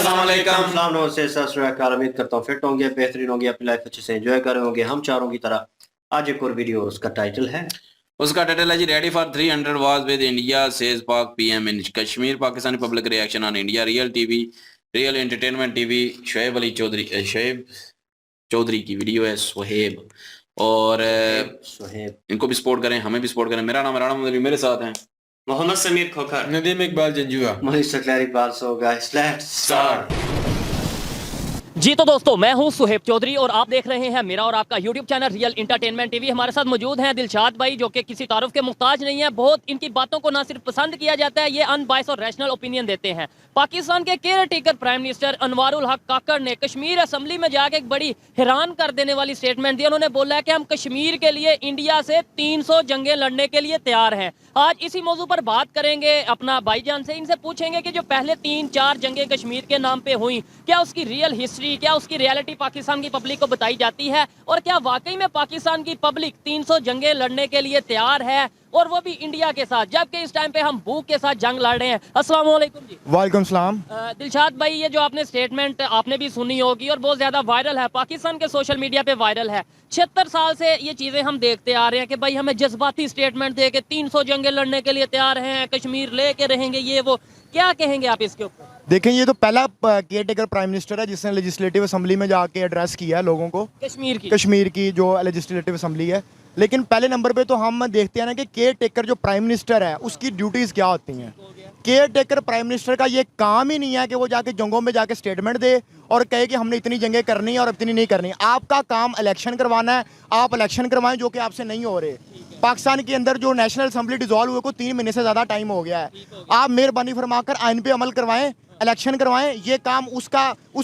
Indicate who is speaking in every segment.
Speaker 1: अस्सलाम वालेकुम।
Speaker 2: अस्सलाम नमस्ते सत श्री अकाल। उम्मीद करता हूँ फिट होंगे, बेहतरीन होंगे, अपनी लाइफ अच्छे से एंजॉय कर रहे होंगे हम चारों की तरह। आज एक और वीडियो, उसका टाइटल है
Speaker 1: जी ready for 300 wars with India says Pak PM in Kashmir, Pakistani public reaction on India, real TV, real entertainment TV. Shoaib Chaudhry की वीडियो है, सोहेब। और
Speaker 2: सोहेब।
Speaker 1: इनको भी सपोर्ट करें, हमें भी सपोर्ट करें। मेरा नाम राणा मदनी, मेरे साथ हैं
Speaker 2: मोहम्मद समीर खोखर,
Speaker 3: नदीम इकबाल जंजुआ,
Speaker 2: मनीष सकलैरी बाल सो गाइस, लेट्स स्टार्ट।
Speaker 4: जी तो दोस्तों, मैं हूं सुहेब चौधरी और आप देख रहे हैं मेरा और आपका YouTube channel real entertainment TV. हमारे साथ मौजूद हैं दिलशाद भाई, जो कि किसी तारुफ के मुहताज नहीं है। बहुत इनकी बातों को ना सिर्फ पसंद किया जाता है, ये अनबायस और रैशनल ओपिनियन देते हैं। पाकिस्तान के care taker prime minister Anwarul हक काकड़ ने कश्मीर असेंबली में जाकर एक बड़ी हैरान कर देने वाली स्टेटमेंट दी। उन्होंने बोला है कि हम कश्मीर के लिए इंडिया से 300 जंगें लड़ने के लिए तैयार हैं। आज इसी मौजू पर बात करेंगे अपना भाईजान से। इनसे पूछेंगे कि जो पहले 3-4 जंगें कश्मीर के नाम पे हुई, क्या उसकी रियल हिस्ट्री, क्या उसकी रियलिटी पाकिस्तान की पब्लिक को बताई जाती है, और क्या वाकई में पाकिस्तान की पब्लिक 300 जंगें लड़ने के लिए तैयार है, और वो भी इंडिया के साथ, जबकि इस टाइम पे हम भूख के साथ जंग लड़ रहे हैं। अस्सलाम वालेकुम जी।
Speaker 3: वालेकुम सलाम।
Speaker 4: दिलशाद भाई, ये जो आपने स्टेटमेंट आपने भी सुनी होगी और बहुत ज़्यादा वायरल है, पाकिस्तान के सोशल मीडिया पे वायरल है। 76 साल से ये चीज़ें हम देखते आ रहे हैं कि भाई हमें जज्बाती स्टेटमेंट दे के 300 जंगें लड़ने के लिए तैयार हैं, कश्मीर ले के रहेंगे, ये वो। क्या कहेंगे आप इसके ऊपर?
Speaker 3: देखें, ये तो पहला केयर टेकर प्राइम मिनिस्टर है जिसने लेजिस्लेटिव असेंबली में जाके एड्रेस किया है लोगों को, कश्मीर की जो लेजिस्लेटिव असेंबली है। लेकिन पहले नंबर पे तो हम देखते हैं ना कि केयर टेकर जो प्राइम मिनिस्टर है उसकी ड्यूटीज़ क्या होती हैं। केयर टेकर प्राइम मिनिस्टर का ये काम ही नहीं है कि वो जाके जंगों में जाके स्टेटमेंट दे और कहे कि हमने इतनी जंगें करनी है और इतनी नहीं करनी। आपका काम इलेक्शन करवाना है, आप इलेक्शन करवाएं, जो कि आपसे नहीं हो रहे। पाकिस्तान के अंदर जो नेशनल असेंबली डिसॉल्व हुए को 3 महीने से ज़्यादा टाइम हो गया है। आप मेहरबानी फरमाकर आइन पे अमल करवाएं, इलेक्शन करवाएं। ये काम उस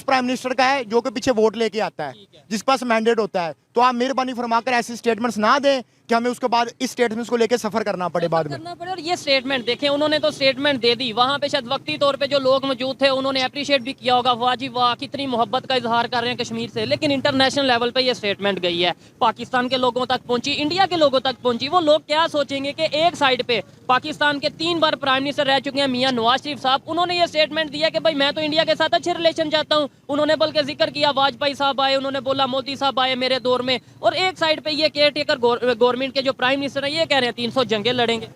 Speaker 3: प्राइम मिनिस्टर का है जो कि पीछे वोट लेके आता है, जिस पास मैंडेट होता है। तो आप मेहरबानी फरमाकर ऐसे स्टेटमेंट्स ना दें कि हमें उसके बाद इस स्टेटमेंट्स को लेके सफ़र करना पड़े बाद में।
Speaker 4: और ये स्टेटमेंट देखें, उन्होंने तो स्टेटमेंट दे दी, वहाँ पे शायद वक्ती तौर पे जो लोग मौजूद थे उन्होंने अप्रिशिएट भी किया होगा, वाह जी वाह कितनी मोहब्बत का इजहार कर रहे हैं कश्मीर से। लेकिन इंटरनेशनल लेवल पे ये स्टेटमेंट गई है, पाकिस्तान के लोगों तक पहुंची, इंडिया के लोगों तक पहुंची। वो लोग क्या सोचेंगे कि एक साइड पे पाकिस्तान के 3 बार प्राइम मिनिस्टर रह चुके हैं मियां नवाज शरीफ साहब, उन्होंने ये स्टेटमेंट दिया कि भाई मैं तो इंडिया के साथ अच्छे रिलेशन चाहता हूँ। उन्होंने बल्कि जिक्र किया वाजपेयी साहब आए, उन्होंने बोला मोदी साहब आए मेरे दौर में। और एक साइड पे ये केयर टेकर गवर्नमेंट के जो प्राइम मिनिस्टर है ये कह रहे हैं 300 जंगें लड़ेंगे।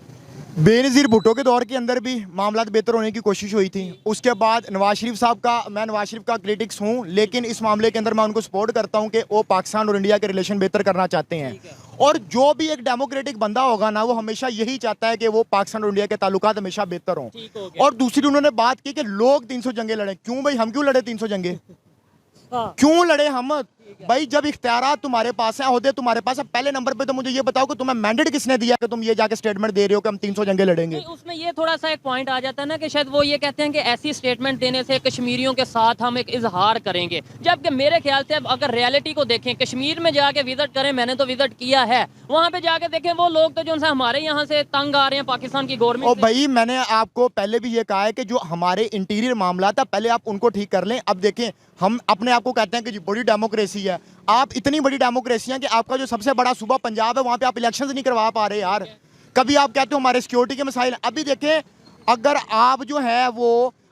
Speaker 3: बेनज़ीर भुट्टो के दौर के अंदर भी मामला बेहतर होने की कोशिश हुई थी। उसके बाद नवाज शरीफ साहब का, मैं नवाज शरीफ का क्रिटिक्स हूँ, लेकिन इस मामले के अंदर मैं उनको सपोर्ट करता हूँ कि वो पाकिस्तान और इंडिया के रिलेशन बेहतर करना चाहते हैं। और जो भी एक डेमोक्रेटिक बंदा होगा ना, वो हमेशा यही चाहता है कि वो पाकिस्तान और इंडिया के ताल्लुकात हमेशा बेहतर हों। और दूसरी उन्होंने बात की कि लोग 300 जंगें लड़े। क्यों भाई, हम क्यों लड़े 300 जंगें? क्यों लड़े हम? भाई जब इख्तियारात तुम्हारे पास है, ओहदे तुम्हारे पास है, पहले नंबर पे तो मुझे ये बताओ कि तुम्हें मैंडेट किसने दिया कि तुम ये जाके स्टेटमेंट दे रहे हो कि हम 300 जंगें लड़ेंगे?
Speaker 4: उसमें ये थोड़ा सा एक पॉइंट आ जाता है ना कि शायद वो ये कहते हैं कि ऐसी स्टेटमेंट देने से कश्मीरियों के साथ हम एक इजहार करेंगे, जबकि मेरे ख्याल से अगर रियलिटी को देखें, कश्मीर में जाके विजिट करें, मैंने तो विजिट किया है, वहाँ पे जाके देखें वो लोग तो जो हमारे यहाँ से तंग आ रहे हैं पाकिस्तान की गवर्नमेंट।
Speaker 3: भाई मैंने आपको पहले भी ये कहा है कि जो हमारे इंटीरियर मामला था पहले आप उनको ठीक कर लें। अब देखें, हम अपने आप को कहते हैं कि बड़ी डेमोक्रेसी है। आप इतनी बड़ी डेमोक्रेसी है कि आपका जो सबसे बड़ा सूबा पंजाब है, वहाँ पे आप इलेक्शंस नहीं करवा पा रहे यार। कभी आप कहते हो हमारे सिक्योरिटी के मसाइल। अभी देखें, अगर आप जो है वो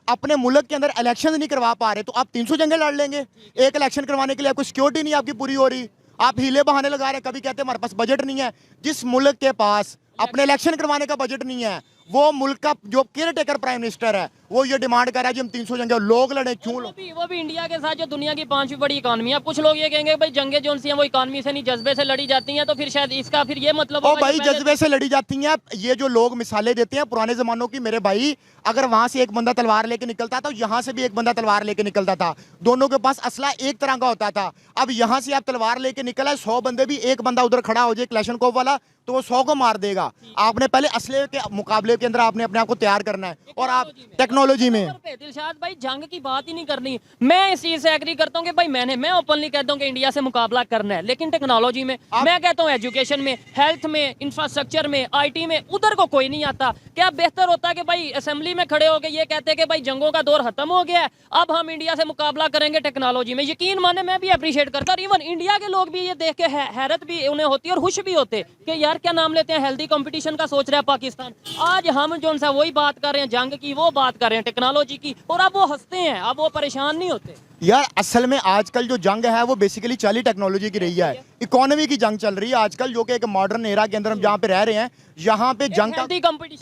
Speaker 3: अपने मुल्क के अंदर इलेक्शंस नहीं करवा पा रहे तो आप 300 जंगें लड़ लेंगे। एक इलेक्शन करवाने के लिए आपको सिक्योरिटी नहीं आपकी पूरी हो रही, आप हीले बहाने लगा रहे। कभी कहते हैं हमारे पास बजट नहीं है। जिस मुल्क के पास अपने इलेक्शन करवाने का बजट नहीं है, वो मुल्क का जो केयर टेकर प्राइम मिनिस्टर है वो ये डिमांड कर रहा है कि हम 300 जंगें लोग लड़े। क्यों?
Speaker 4: वो भी इंडिया के साथ जो दुनिया की 5वीं बड़ी इकॉनमी है। कुछ लोग ये कहेंगे भाई जंगें जो हैं वो इकॉनमी से नहीं जज्बे से लड़ी जाती हैं, तो फिर शायद इसका फिर ये मतलब
Speaker 3: ओ भाई जज्बे से लड़ी जाती हैं। ये जो लोग मिसालें देते हैं पुराने जमानों की, मेरे भाई अगर वहां से एक बंदा तलवार लेके निकलता था, यहाँ से भी एक बंदा तलवार लेके निकलता था, दोनों के पास असला एक तरह का होता था। अब यहाँ से आप तलवार लेके निकला, 100 बंदे भी, एक बंदा उधर खड़ा हो जाए क्लैशनकोव वाला, तो वो 100 को मार देगा। आपने पहले असले के मुकाबले के अंदर आपने अपने आप को तैयार करना है। और आप टेक्नोलॉजी में
Speaker 4: दिलशाद भाई जंग की बात ही नहीं करनी। मैं इस चीज से एग्री करता हूँ कि भाई मैं ओपनली कहता हूँ कि इंडिया से मुकाबला करना है, लेकिन टेक्नोलॉजी में मैं कहता हूँ, एजुकेशन में, हेल्थ में, इंफ्रास्ट्रक्चर में, आईटी में, उधर को कोई नहीं आता। क्या बेहतर होता है कि भाई असेंबली में खड़े होकर ये कहते हैं कि भाई जंगों का दौर खत्म हो गया है, अब हम इंडिया से मुकाबला करेंगे टेक्नोलॉजी में। यकीन माने मैं भी अप्रिशिएट करता, और इवन इंडिया के लोग भी ये देख के हैरत भी उन्हें होती है और खुश भी होते कि यार क्या नाम लेते हैं, हेल्दी कंपटीशन का सोच रहा है पाकिस्तान। आज हम जो सा वही बात कर रहे हैं जंग की, वो बात कर रहे हैं टेक्नोलॉजी की, और अब वो हंसते हैं, अब वो परेशान नहीं होते।
Speaker 3: यार असल में आजकल जो जंग है वो बेसिकली चाली टेक्नोलॉजी की रही है, इकोनॉमी की जंग चल रही है आजकल, जो कि एक मॉडर्न एरा के अंदर हम जहाँ पे रह रहे हैं, यहाँ पे जंग का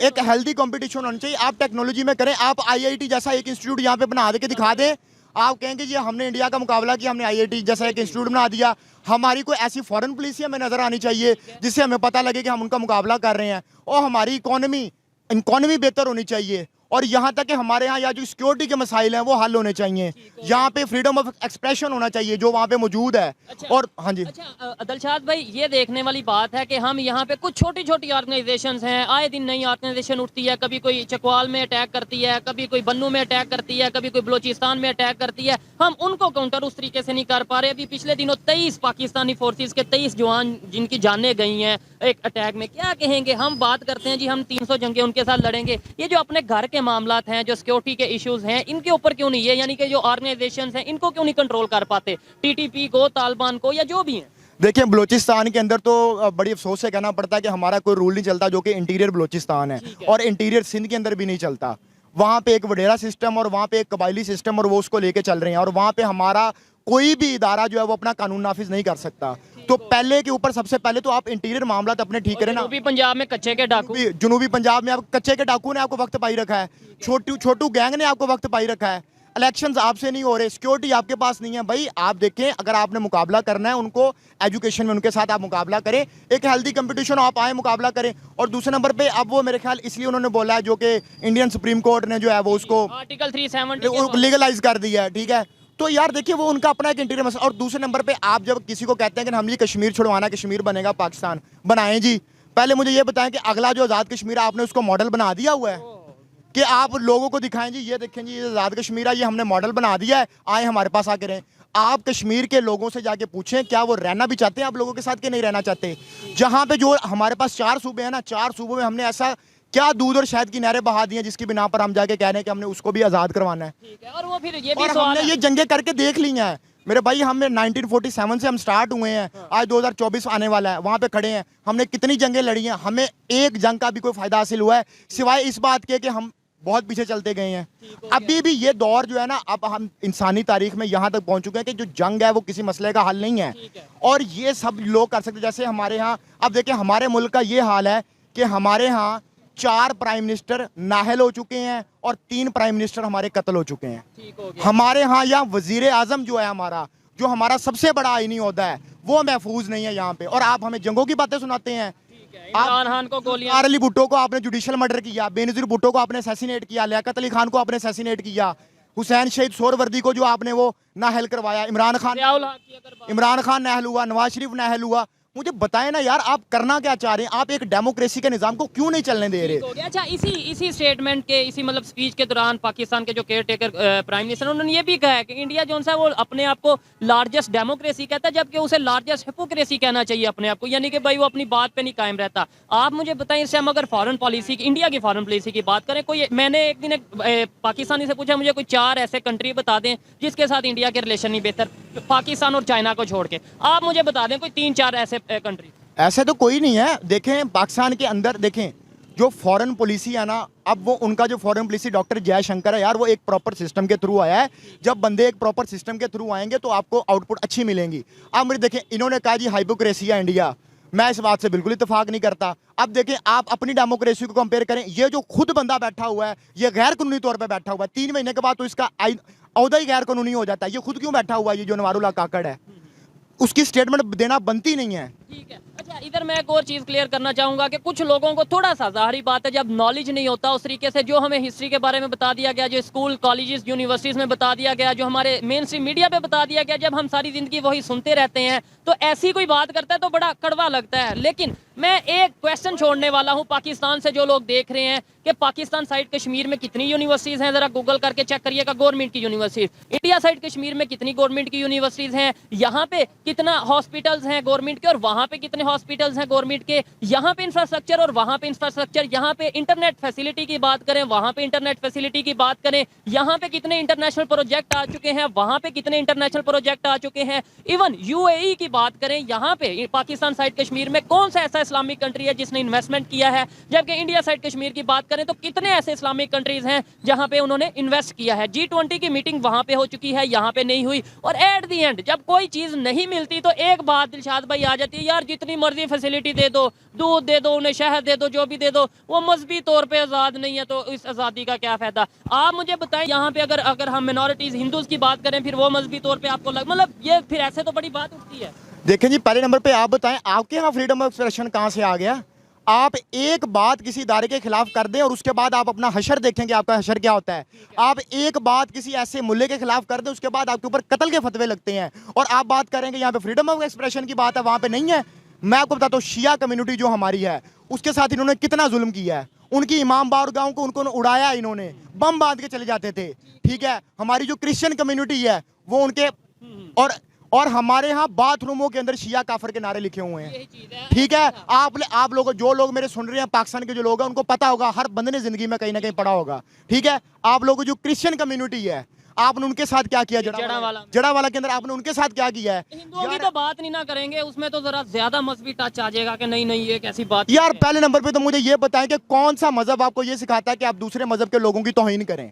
Speaker 3: एक हेल्दी कंपटीशन होना चाहिए। आप टेक्नोलॉजी में करें, आप आईआईटी जैसा एक इंस्टीट्यूट यहाँ पे बना दे के दिखा दें, आप कहेंगे जी हमने इंडिया का मुकाबला किया, हमने आईआईटी जैसा एक इंस्टीट्यूट बना दिया। हमारी कोई ऐसी फॉरेन पॉलिसी हमें नजर आनी चाहिए जिससे हमें पता लगे कि हम उनका मुकाबला कर रहे हैं, और हमारी इकोनॉमी बेहतर होनी चाहिए, और यहाँ तक कि हमारे यहाँ या जो सिक्योरिटी के मसाइल हैं वो हल होने चाहिए। यहाँ पे फ्रीडम ऑफ एक्सप्रेशन होना चाहिए जो वहाँ पे मौजूद है। और हाँ जी,
Speaker 4: अच्छा दिलशाद भाई, ये देखने वाली बात है कि हम यहाँ पे कुछ छोटी छोटी ऑर्गेनाइजेशंस हैं, आए दिन नई ऑर्गेनाइजेशन उठती है, कभी कोई चकवाल में अटैक करती है, कभी कोई बन्नू में अटैक करती है, कभी कोई बलोचिस्तान में अटैक करती है, हम उनको काउंटर उस तरीके से नहीं कर पा रहे। अभी पिछले दिनों 23 पाकिस्तानी फोर्सेस के 23 जवान जिनकी जानें गई हैं एक अटैक में, क्या कहेंगे? हम बात करते हैं जी हम 300 जंगें उनके साथ लड़ेंगे, ये जो अपने घर के मामलात हैं, जो सिक्योरिटी के इश्यूज हैं, इनके ऊपर क्यों नहीं है, यानी कि जो ऑर्गेनाइजेशंस हैं इनको क्यों नहीं कंट्रोल कर पाते, टीटीपी को, तालिबान को, या जो भी हैं?
Speaker 3: देखिए बलूचिस्तान के अंदर तो बड़ी अफसोस से कहना पड़ता है कि हमारा कोई रूल नहीं चलता, जो कि इंटीरियर बलूचिस्तान है, और इंटीरियर सिंध के अंदर भी नहीं चलता। वहाँ पे एक वडेरा सिस्टम और वहाँ पे एक कबायली सिस्टम, और वो उसको लेके चल रहे हैं, और वहाँ पे हमारा कोई भी इदारा जो है वो अपना कानून नाफिज नहीं कर सकता। तो पहले के ऊपर सबसे पहले तो आप इंटीरियर मामला तो अपने ठीक करें ना।
Speaker 4: जनूबी पंजाब में कच्चे के डाकू,
Speaker 3: जनूबी पंजाब में आप कच्चे के डाकू ने आपको वक्त पाई रखा है, छोटू गैंग ने आपको वक्त पाई रखा है, इलेक्शंस आपसे नहीं हो रहे, सिक्योरिटी आपके पास नहीं है। भाई आप देखें, अगर आपने मुकाबला करना है उनको एजुकेशन में उनके साथ आप मुकाबला करें, एक हेल्दी कंपटीशन आप आए मुकाबला करें। और दूसरे नंबर पे अब वो मेरे ख्याल इसलिए उन्होंने बोला है, जो कि इंडियन सुप्रीम कोर्ट ने जो है वो उसको
Speaker 4: आर्टिकल 370
Speaker 3: लीगलाइज कर दिया है, ठीक है। तो यार देखिए वो उनका अपना एक इंटीरियर मसला। और दूसरे नंबर पे आप जब किसी को कहते हैं कि हम ये कश्मीर छुड़वाना, कश्मीर बनेगा पाकिस्तान, बनाएं जी। पहले मुझे ये बताएं कि अगला जो आज़ाद कश्मीर है आपने उसको मॉडल बना दिया हुआ है कि आप लोगों को दिखाएं जी, ये देखें जी ये आज़ाद कश्मीर है, ये हमने मॉडल बना दिया है, आए हमारे पास आके रहें। आप कश्मीर के लोगों से जाके पूछें क्या वो रहना भी चाहते हैं आप लोगों के साथ कि नहीं रहना चाहते। जहाँ पे जो हमारे पास 4 सूबे हैं ना, 4 सूबों में हमने ऐसा क्या दूध और शहद की नहरें बहा दी हैं जिसकी बिना पर हम जाके कह रहे हैं कि हमने उसको भी आज़ाद करवाना है।
Speaker 4: ठीक है, और वो फिर ये भी
Speaker 3: और
Speaker 4: सवाल
Speaker 3: हमने
Speaker 4: है,
Speaker 3: ये जंगें करके देख ली हैं मेरे भाई, हमें 1947 से हम स्टार्ट हुए हैं, आज 2024 आने वाला है, वहाँ पे खड़े हैं। हमने कितनी जंगें लड़ी हैं, हमें एक जंग का भी कोई फायदा हासिल हुआ है सिवाय इस बात के कि हम बहुत पीछे चलते गए हैं। अभी भी ये दौर जो है ना, अब हम इंसानी तारीख में यहाँ तक पहुँच चुके हैं कि जो जंग है वो किसी मसले का हल नहीं है, और ये सब लोग कर सकते। जैसे हमारे यहाँ अब देखें, हमारे मुल्क का ये हाल है कि हमारे यहाँ 4 प्राइम मिनिस्टर नाहल हो चुके हैं और 3 प्राइम मिनिस्टर हमारे कत्ल हो चुके हैं। हमारे यहाँ या वजीर आजम जो है हमारा, जो हमारा सबसे बड़ा आईनी ओहदा है, वो महफूज नहीं है यहाँ पे, और आप हमें जंगों की बातें सुनाते हैं।
Speaker 4: इमरान खान को गोलियां,
Speaker 3: अली भुट्टो को आपने जुडिशियल मर्डर किया, बेनजीर भुट्टो को आपने असैसिनेट किया, लियाकत अली खान को आपने असैसिनेट किया, हुसैन शहीद सोहरवर्दी को जो आपने वो नाहल करवाया, इमरान खान नाहल हुआ, नवाज शरीफ नाहल हुआ। मुझे बताएं ना यार, आप करना क्या चाह रहे हैं? आप एक डेमोक्रेसी के निज़ाम को क्यों नहीं चलने दे रहे?
Speaker 4: अच्छा, इसी स्टेटमेंट के, इसी मतलब स्पीच के दौरान पाकिस्तान के जो केयर टेकर प्राइम मिनिस्टर, उन्होंने ये भी कहा है कि इंडिया जो है वो अपने आप को लार्जेस्ट डेमोक्रेसी कहता है, जबकि उसे लार्जेस्ट हिपोक्रेसी कहना चाहिए अपने आप को, यानी कि भाई वो अपनी बात पे नहीं कायम रहता। आप मुझे बताएं, इससे हम अगर फॉरेन पॉलिसी की, इंडिया की फॉरेन पॉलिसी की बात करें, कोई, मैंने एक दिन पाकिस्तानी से पूछा मुझे कोई 4 ऐसे कंट्री बता दें जिसके साथ इंडिया के रिलेशन नहीं बेहतर, पाकिस्तान और चाइना को छोड़ के। आप मुझे बता दें कोई 3-4 ऐसे कंट्री।
Speaker 3: ऐसे तो कोई नहीं है। देखें पाकिस्तान के अंदर देखें जो फॉरेन पॉलिसी है ना, अब वो उनका जो फॉरेन पॉलिसी डॉक्टर जयशंकर है यार, वो एक प्रॉपर सिस्टम के थ्रू आया है। जब बंदे एक प्रॉपर सिस्टम के थ्रू आएंगे तो आपको आउटपुट अच्छी मिलेंगी। अब मुझे देखें, इन्होंने कहा जी हाइपोक्रेसी है इंडिया, मैं इस बात से बिल्कुल इत्तेफाक नहीं करता। अब देखें आप अपनी डेमोक्रेसी को कंपेयर करें, ये जो खुद बंदा बैठा हुआ है ये गैर कानूनी तौर पर बैठा हुआ है, 3 महीने के बाद तो इसका औहदा ही गैर कानूनी हो जाता है। ये खुद क्यों बैठा हुआ है? ये जो नवारुल्लाह काकड़ है, उसकी स्टेटमेंट देना बनती नहीं है।
Speaker 4: ठीक है, अच्छा इधर मैं एक और चीज़ क्लियर करना चाहूँगा कि कुछ लोगों को थोड़ा सा, ज़ाहिरी बात है, जब नॉलेज नहीं होता उस तरीके से, जो हमें हिस्ट्री के बारे में बता दिया गया, जो स्कूल कॉलेजेस यूनिवर्सिटीज़ में बता दिया गया, जो हमारे मेन स्ट्रीम मीडिया पे बता दिया गया, जब हम सारी ज़िंदगी वही सुनते रहते हैं तो ऐसी कोई बात करता है तो बड़ा कड़वा लगता है। लेकिन मैं एक क्वेश्चन छोड़ने वाला हूँ पाकिस्तान से, जो लोग देख रहे हैं कि पाकिस्तान साइड कश्मीर में कितनी यूनिवर्सिटीज़ हैं, ज़रा गूगल करके चेक करिएगा, गवर्नमेंट की यूनिवर्सिटीज़। इंडिया साइड कश्मीर में कितनी गवर्नमेंट की यूनिवर्सिटीज़ हैं, यहाँ पे कितना हॉस्पिटल्स हैं गवर्नमेंट के और वहाँ पे कितने हॉस्पिटल्स हैं गवर्नमेंट के, यहाँ पे इंफ्रास्ट्रक्चर और वहाँ पे इंफ्रास्ट्रक्चर, यहाँ पे इंटरनेट फैसिलिटी की बात करें, वहाँ पे इंटरनेट फैसिलिटी की बात करें, यहाँ पे कितने इंटरनेशनल प्रोजेक्ट आ चुके हैं, वहाँ पे कितने इंटरनेशनल प्रोजेक्ट आ चुके हैं, इवन यूएई की बात करें, यहाँ पे पाकिस्तान साइड कश्मीर में कौन सा ऐसा इस्लामिक कंट्री है जिसने इन्वेस्टमेंट किया है, जबकि इंडिया साइड कश्मीर की बात करें तो कितने ऐसे इस्लामिक कंट्रीज हैं जहां पे उन्होंने इन्वेस्ट किया है। G20 की मीटिंग वहां पे हो चुकी है, यहाँ पे नहीं हुई। और एट दी एंड जब कोई चीज़ नहीं मिलती तो एक बात दिलशाद भाई आ जाती है, यार जितनी मर्जी फैसिलिटी दे दो, दूध दे दो, उन्हें शहद दे दो, जो भी दे दो, वो मजहबी तौर पे आज़ाद नहीं है तो इस आज़ादी का क्या फ़ायदा। आप मुझे बताएं, यहाँ पे अगर हम मिनॉरिटीज़ हिंदूज़ की बात करें फिर वो मजहबी तौर पे आपको मतलब ये फिर ऐसे तो बड़ी बात उठती है।
Speaker 3: देखें जी, पहले नंबर पे आप बताएं आपके यहाँ फ्रीडम ऑफ एक्सप्रेशन कहाँ से आ गया? आप एक बात किसी इदारे के खिलाफ कर दें और उसके बाद आप अपना हशर देखेंगे, आपका हशर क्या होता है। आप एक बात किसी ऐसे मुल्ले के खिलाफ कर दें, उसके बाद आपके ऊपर कत्ल के फतवे लगते हैं, और आप बात करेंगे यहाँ पे फ्रीडम ऑफ एक्सप्रेशन की बात है, वहाँ पे नहीं है। मैं आपको बताता हूँ, शिया कम्युनिटी जो हमारी है उसके साथ इन्होंने कितना जुल्म किया है। उनकी इमाम बारगाहों को उनको उड़ाया, इन्होंने बम बांध के चले जाते थे, ठीक है। हमारी जो क्रिश्चियन कम्युनिटी है वो उनके और हमारे यहाँ बाथरूमों के अंदर शिया काफर के नारे लिखे हुए हैं, ठीक है। आप लोग जो लोग मेरे सुन रहे हैं, पाकिस्तान के जो लोग हैं उनको पता होगा, हर बंदे ने जिंदगी में कहीं ना कहीं पढ़ा होगा, ठीक है। आप लोगों जो क्रिश्चियन कम्युनिटी है आपने उनके साथ क्या किया? जड़ावाला के अंदर आपने उनके साथ क्या किया है?
Speaker 4: हिंदुओं की तो बात नहीं ना करेंगे, उसमें तो जरा ज्यादा मजहबी टच आ जाएगा कि नहीं नहीं ये कैसी बात
Speaker 3: यार। पहले नंबर पे तो मुझे ये बताएं कि कौन सा मजहब आपको ये सिखाता है कि आप दूसरे मजहब के लोगों की तौहीन करें?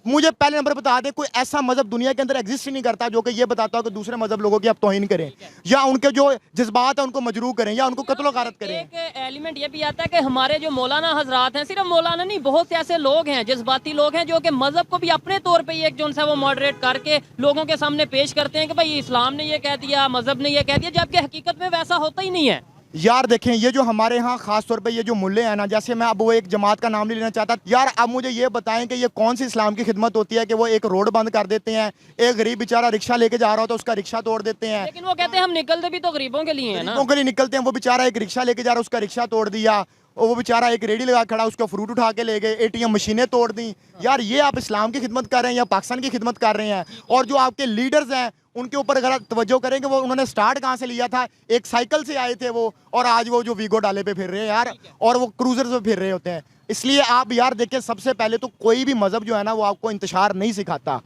Speaker 3: मुझे पहले नंबर पे बता दें, कोई ऐसा मजहब दुनिया के अंदर एग्जिस्ट ही नहीं करता जो कि ये बताता हो कि दूसरे मजहब लोगों की आप तौहीन करें या उनके जो जज्बात है उनको मजरूह करें या उनको कत्ल गारत करें।
Speaker 4: एक एलिमेंट ये भी आता है कि हमारे जो मौलाना हजरात हैं, सिर्फ मौलाना नहीं, बहुत से ऐसे लोग हैं, जज्बाती लोग हैं जो कि मजहब को भी अपने तौर पे एक जो है वो मॉडरेट करके लोगों के सामने पेश करते हैं कि भाई इस्लाम ने ये कह दिया, मजहब ने ये कह दिया, जबकि हकीकत में वैसा होता ही नहीं है।
Speaker 3: यार देखें, ये जो हमारे यहाँ खास तौर पे ये जो मुल्ले हैं ना, जैसे मैं अब वो एक जमात का नाम नहीं लेना चाहता, यार अब मुझे ये बताएं कि ये कौन सी इस्लाम की खिदमत होती है कि वो एक रोड बंद कर देते हैं, एक गरीब बेचारा रिक्शा लेके जा रहा हो तो उसका रिक्शा तोड़ देते हैं।
Speaker 4: लेकिन वो कहते हैं हम निकलते भी तो गरीबों के लिए हैं ना।
Speaker 3: गरीबों के लिए निकलते हैं, वो बेचारा एक रिक्शा लेके जा रहा है, उसका रिक्शा तोड़ दिया, वो बेचारा एक रेडी लगा खड़ा, उसका फ्रूट उठा के ले गए, ATM मशीनें तोड़ दी। यार ये आप इस्लाम की खिदमत कर रहे हैं या पाकिस्तान की खिदमत कर रहे हैं? और जो आपके लीडर्स हैं उनके ऊपर अगर तवज्जो करेंगे, वो उन्होंने स्टार्ट कहाँ से लिया था? एक साइकिल से आए थे वो, और आज वो जो वीगो डाले पे फिर रहे हैं यार, और वो क्रूजर पे फिर रहे होते हैं। इसलिए आप यार देखिए, सबसे पहले तो कोई भी मजहब जो है ना वो आपको इंतशार नहीं सिखाता।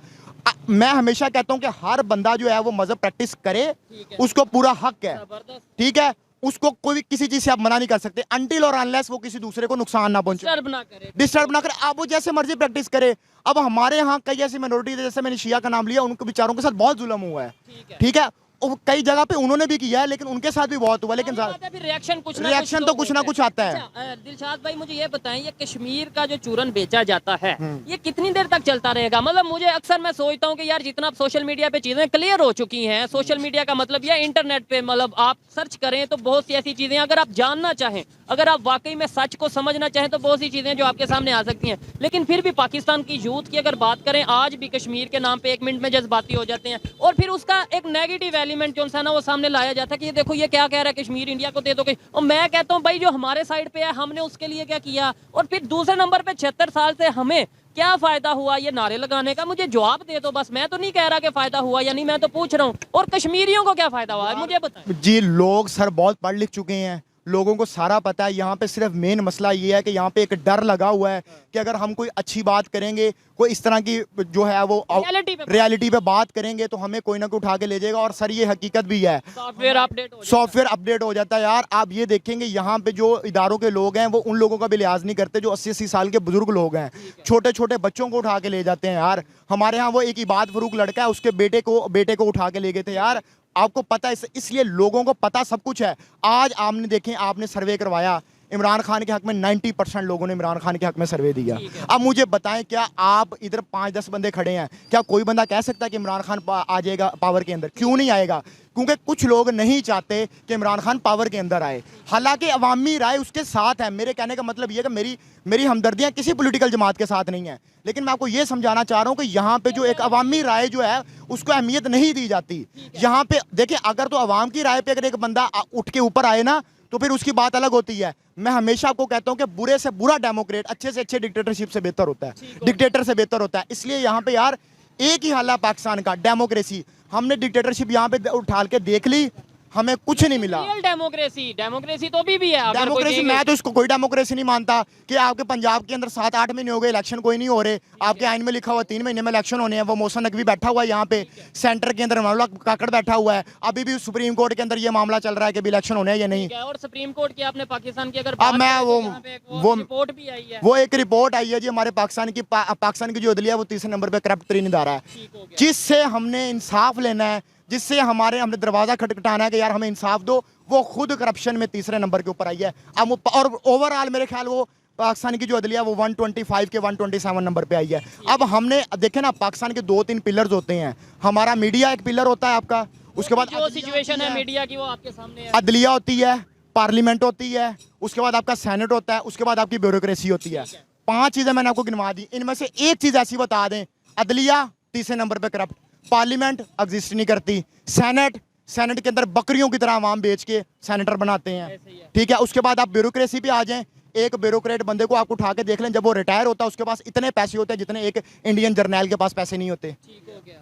Speaker 3: मैं हमेशा कहता हूँ कि हर बंदा जो है वो मजहब प्रैक्टिस करे, उसको पूरा हक है, ठीक है। उसको कोई किसी चीज से आप मना नहीं कर सकते अनटिल और अनलेस वो किसी दूसरे को नुकसान ना पहुंचे, डिस्टर्ब ना करे। आप वो जैसे मर्जी प्रैक्टिस करे। अब हमारे यहाँ कई ऐसी माइनॉरिटी है, जैसे मैंने शिया का नाम लिया, उनके बेचारों के साथ बहुत जुल्म हुआ है, ठीक है। और कई जगह पे उन्होंने भी किया है, लेकिन उनके साथ भी बहुत हुआ, लेकिन
Speaker 4: रिएक्शन
Speaker 3: तो कुछ ना कुछ आता है।
Speaker 4: अच्छा, दिलशाद भाई मुझे ये बताएं, ये कश्मीर का जो चूरन बेचा जाता है ये कितनी देर तक चलता रहेगा? मतलब मुझे अक्सर मैं सोचता हूँ कि यार जितना आप सोशल मीडिया पे चीजें क्लियर हो चुकी हैं, सोशल मीडिया का मतलब या इंटरनेट पे मतलब आप सर्च करें तो बहुत सी ऐसी चीजें, अगर आप जानना चाहें, अगर आप वाकई में सच को समझना चाहें तो बहुत सी चीजें जो आपके सामने आ सकती हैं। लेकिन फिर भी पाकिस्तान की यूथ की अगर बात करें, आज भी कश्मीर के नाम पे 1 मिनट में जज्बाती हो जाते हैं, और फिर उसका एक नेगेटिव एलिमेंट जो है ना वो सामने लाया जाता है कि ये देखो ये क्या कह रहा है, कश्मीर इंडिया को दे दो। और मैं कहता हूँ भाई जो हमारे साइड पे है हमने उसके लिए क्या किया, और फिर दूसरे नंबर पे 76 साल से हमें क्या फायदा हुआ ये नारे लगाने का? मुझे जवाब दे दो बस। मैं तो नहीं कह रहा कि फायदा हुआ या नहीं, मैं तो पूछ रहा हूँ, और कश्मीरियों को क्या फायदा हुआ मुझे बताएं।
Speaker 3: जी, लोग सर बहुत पढ़ लिख चुके हैं, लोगों को सारा पता है। यहाँ पे सिर्फ मेन मसला ये है कि यहाँ पे एक डर लगा हुआ है कि अगर हम कोई अच्छी बात करेंगे, कोई इस तरह की जो है वो रियलिटी पे बात करेंगे तो हमें कोई ना कोई उठा के ले जाएगा। और सर ये हकीकत भी है, सॉफ्टवेयर अपडेट हो जाता है। यार आप ये देखेंगे यहाँ पे जो इदारों के लोग हैं वो उन लोगों का भी लिहाज नहीं करते जो 80-80 साल के बुजुर्ग लोग हैं, छोटे छोटे बच्चों को उठा के ले जाते हैं। यार हमारे यहाँ वो एक इबाद फरूक लड़का है, उसके बेटे को उठा के ले गए थे। यार आपको पता है, इसलिए लोगों को पता सब कुछ है। आज आपने देखें, आपने सर्वे करवाया इमरान खान के हक में, 90% लोगों ने इमरान खान के हक में सर्वे दिया। अब मुझे बताएं, क्या आप इधर 5-10 बंदे खड़े हैं, क्या कोई बंदा कह सकता है कि इमरान खान आ जाएगा पावर के अंदर? क्यों नहीं आएगा? क्योंकि कुछ लोग नहीं चाहते कि इमरान खान पावर के अंदर आए। हालांकि अवामी राय उसके साथ है। मेरे कहने का मतलब ये कि मेरी हमदर्दियां किसी पॉलिटिकल जमात के साथ नहीं है, लेकिन मैं आपको ये समझाना चाह रहा हूँ कि यहाँ पे जो एक अवामी राय जो है उसको अहमियत नहीं दी जाती। यहाँ पे देखिए, अगर तो अवाम की राय पे अगर एक बंदा उठ के ऊपर आए ना तो फिर उसकी बात अलग होती है। मैं हमेशा आपको कहता हूं कि बुरे से बुरा डेमोक्रेट अच्छे से अच्छे डिक्टेटरशिप से बेहतर होता है, डिक्टेटर से बेहतर होता है। इसलिए यहाँ पे यार एक ही हाल है पाकिस्तान का, डेमोक्रेसी। हमने डिक्टेटरशिप यहाँ पे उठा के देख ली, हमें कुछ नहीं मिला।
Speaker 4: रियल डेमोक्रेसी तो अभी भी है। अगर कोई
Speaker 3: डेमोक्रेसी,
Speaker 4: कहेंगे-
Speaker 3: मैं तो इसको कोई डेमोक्रेसी नहीं मानता कि आपके पंजाब के अंदर 7-8 महीने हो गए, इलेक्शन कोई नहीं हो रहे। आपके आइन में लिखा हुआ 3 महीने में इलेक्शन होने हैं। वो मौसम नकवी बैठा हुआ है यहाँ पे, सेंटर के अंदर मौला काकड़ बैठा हुआ है। अभी भी सुप्रीम कोर्ट के अंदर ये मामला चल रहा है कि इलेक्शन होने हैं या नहीं।
Speaker 4: ठीक है, और सुप्रीम कोर्ट की आपने पाकिस्तान की अगर
Speaker 3: अब
Speaker 4: बात
Speaker 3: मैं
Speaker 4: करें तो
Speaker 3: वो-
Speaker 4: यहाँ पे एक
Speaker 3: वो-
Speaker 4: रिपोर्ट भी आई है।
Speaker 3: वो एक रिपोर्ट आई है जी हमारे पाकिस्तान की जो अदलिया है वो 3 नंबर पे करप्ट तरीन इदारा है,
Speaker 4: ठीक हो गया।
Speaker 3: जिससे हमने इंसाफ लेना है, जिससे हमने दरवाजा खटखटाना है कि यार हमें इंसाफ दो। वो खुद करप्शन में 3 नंबर के ऊपर आई है। अब और ओवरऑल मेरे ख्याल वो पाकिस्तान की जो अदलिया वो 125 के 127 नंबर पे आई है। अब हमने देखे ना, पाकिस्तान के 2-3 पिलर्स होते हैं। हमारा मीडिया एक पिलर होता है आपका, उसके बाद
Speaker 4: जो सिचुएशन है मीडिया की वो आपके सामने है।
Speaker 3: अदलिया होती है, पार्लियामेंट होती है, उसके बाद आपका सेनेट होता है, उसके बाद आपकी ब्यूरोक्रेसी होती है। 5 चीजें मैंने आपको गिनवा दी, इनमें से एक चीज ऐसी बता दें, अदलिया 3 नंबर पे करप्ट, पार्लियामेंट एग्जिस्ट नहीं करती, सेनेट के अंदर बकरियों की तरह आवाम बेच के सेनेटर बनाते हैं, ठीक है। उसके बाद आप ब्यूरोक्रेसी पे आ जाएं, एक ब्यूरोक्रेट बंदे को आप उठा के देख लें, जब वो रिटायर होता है उसके पास इतने पैसे होते हैं जितने एक इंडियन जर्नैल के पास पैसे नहीं होते,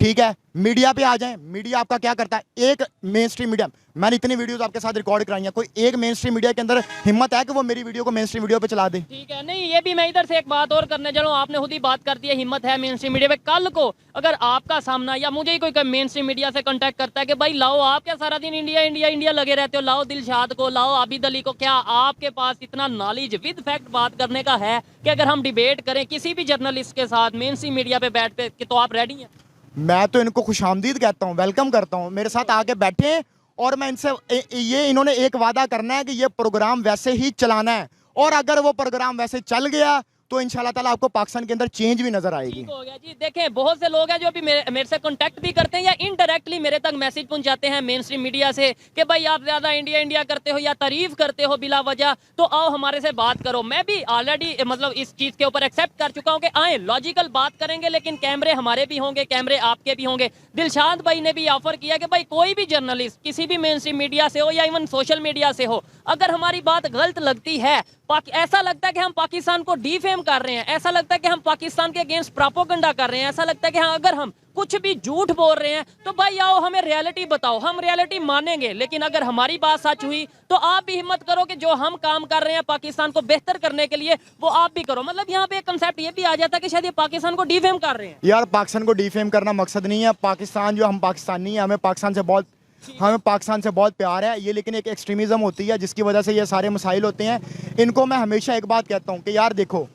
Speaker 3: ठीक है। मीडिया पे आ जाएं, मीडिया आपका क्या करता है, एक मेन स्ट्रीम मीडिया, मैंने इतनी वीडियोस आपके साथ रिकॉर्ड कराई हैं, कोई एक मेन स्ट्रीम मीडिया के अंदर हिम्मत है कि वो मेरी वीडियो को मेन स्ट्रीम वीडियो पे चला दे?
Speaker 4: ठीक है, नहीं ये भी मैं इधर से एक बात और करने चलूँ, आपने खुद ही बात कर दी है, हिम्मत है मेन स्ट्रीम मीडिया पे। कल को अगर आपका सामना या मुझे ही कोई मेन स्ट्रीम मीडिया से कांटेक्ट करता है कि भाई लाओ, आप क्या सारा दिन इंडिया इंडिया इंडिया लगे रहते हो, लाओ दिलशाद को, लाओ आबिद अली को, क्या आपके पास इतना नॉलेज विद फैक्ट बात करने का है कि अगर हम डिबेट करें किसी भी जर्नलिस्ट के साथ मेन स्ट्रीम मीडिया पे बैठ पे, तो आप रेडी हैं?
Speaker 3: मैं तो इनको खुशामदीद कहता हूँ, वेलकम करता हूँ, मेरे साथ आके बैठे। और मैं इनसे ये इन्होंने एक वादा करना है कि ये प्रोग्राम वैसे ही चलाना है, और अगर वो प्रोग्राम वैसे चल गया तो इंशाल्लाह ताला आपको पाकिस्तान के अंदर चेंज भी नजर आएगी।
Speaker 4: ठीक हो गया जी। देखें, बहुत से लोग हैं जो अभी मेरे से कांटेक्ट भी करते हैं या इनडायरेक्टली मेरे तक मैसेज पहुंचाते हैं मेन स्ट्रीम मीडिया से कि भाई आप ज्यादा इंडिया इंडिया करते हो या तारीफ करते हो बिला वजह, तो आओ हमारे से बात करो। मैं भी ऑलरेडी मतलब इस चीज के ऊपर एक्सेप्ट कर चुका हूं कि आए लॉजिकल बात करेंगे, लेकिन कैमरे हमारे भी होंगे, कैमरे आपके भी होंगे। दिलशाद भाई ने भी ऑफर किया कि भाई कोई भी जर्नलिस्ट किसी भी मेन स्ट्रीम मीडिया से हो या इवन सोशल मीडिया से हो, अगर हमारी बात गलत लगती है, ऐसा लगता है कि हम पाकिस्तान को डिफेम कर रहे हैं, ऐसा लगता है कि हम पाकिस्तान के अगेंस्ट प्रोपेगेंडा कर रहे हैं, ऐसा लगता है कि हाँ अगर हम कुछ भी झूठ बोल रहे हैं तो भाई आओ हमें रियलिटी बताओ, हम रियलिटी मानेंगे। लेकिन अगर हमारी बात सच हुई तो आप भी हिम्मत करो कि जो हम काम कर रहे हैं पाकिस्तान को बेहतर करने के लिए वो आप भी करो। मतलब यहाँ पे एक कंसेप्ट ये भी आ जाता है कि शायद ये पाकिस्तान को डिफेम कर रहे हैं।
Speaker 3: यार पाकिस्तान को डिफेम करना मकसद नहीं है। पाकिस्तान जो, हम पाकिस्तानी हैं, हमें पाकिस्तान से बहुत प्यार है ये, लेकिन एक एक्सट्रीमिज्म होती है जिसकी वजह से ये सारे मसाइल होते हैं। इनको मैं हमेशा एक बात कहता हूँ कि यार देखो,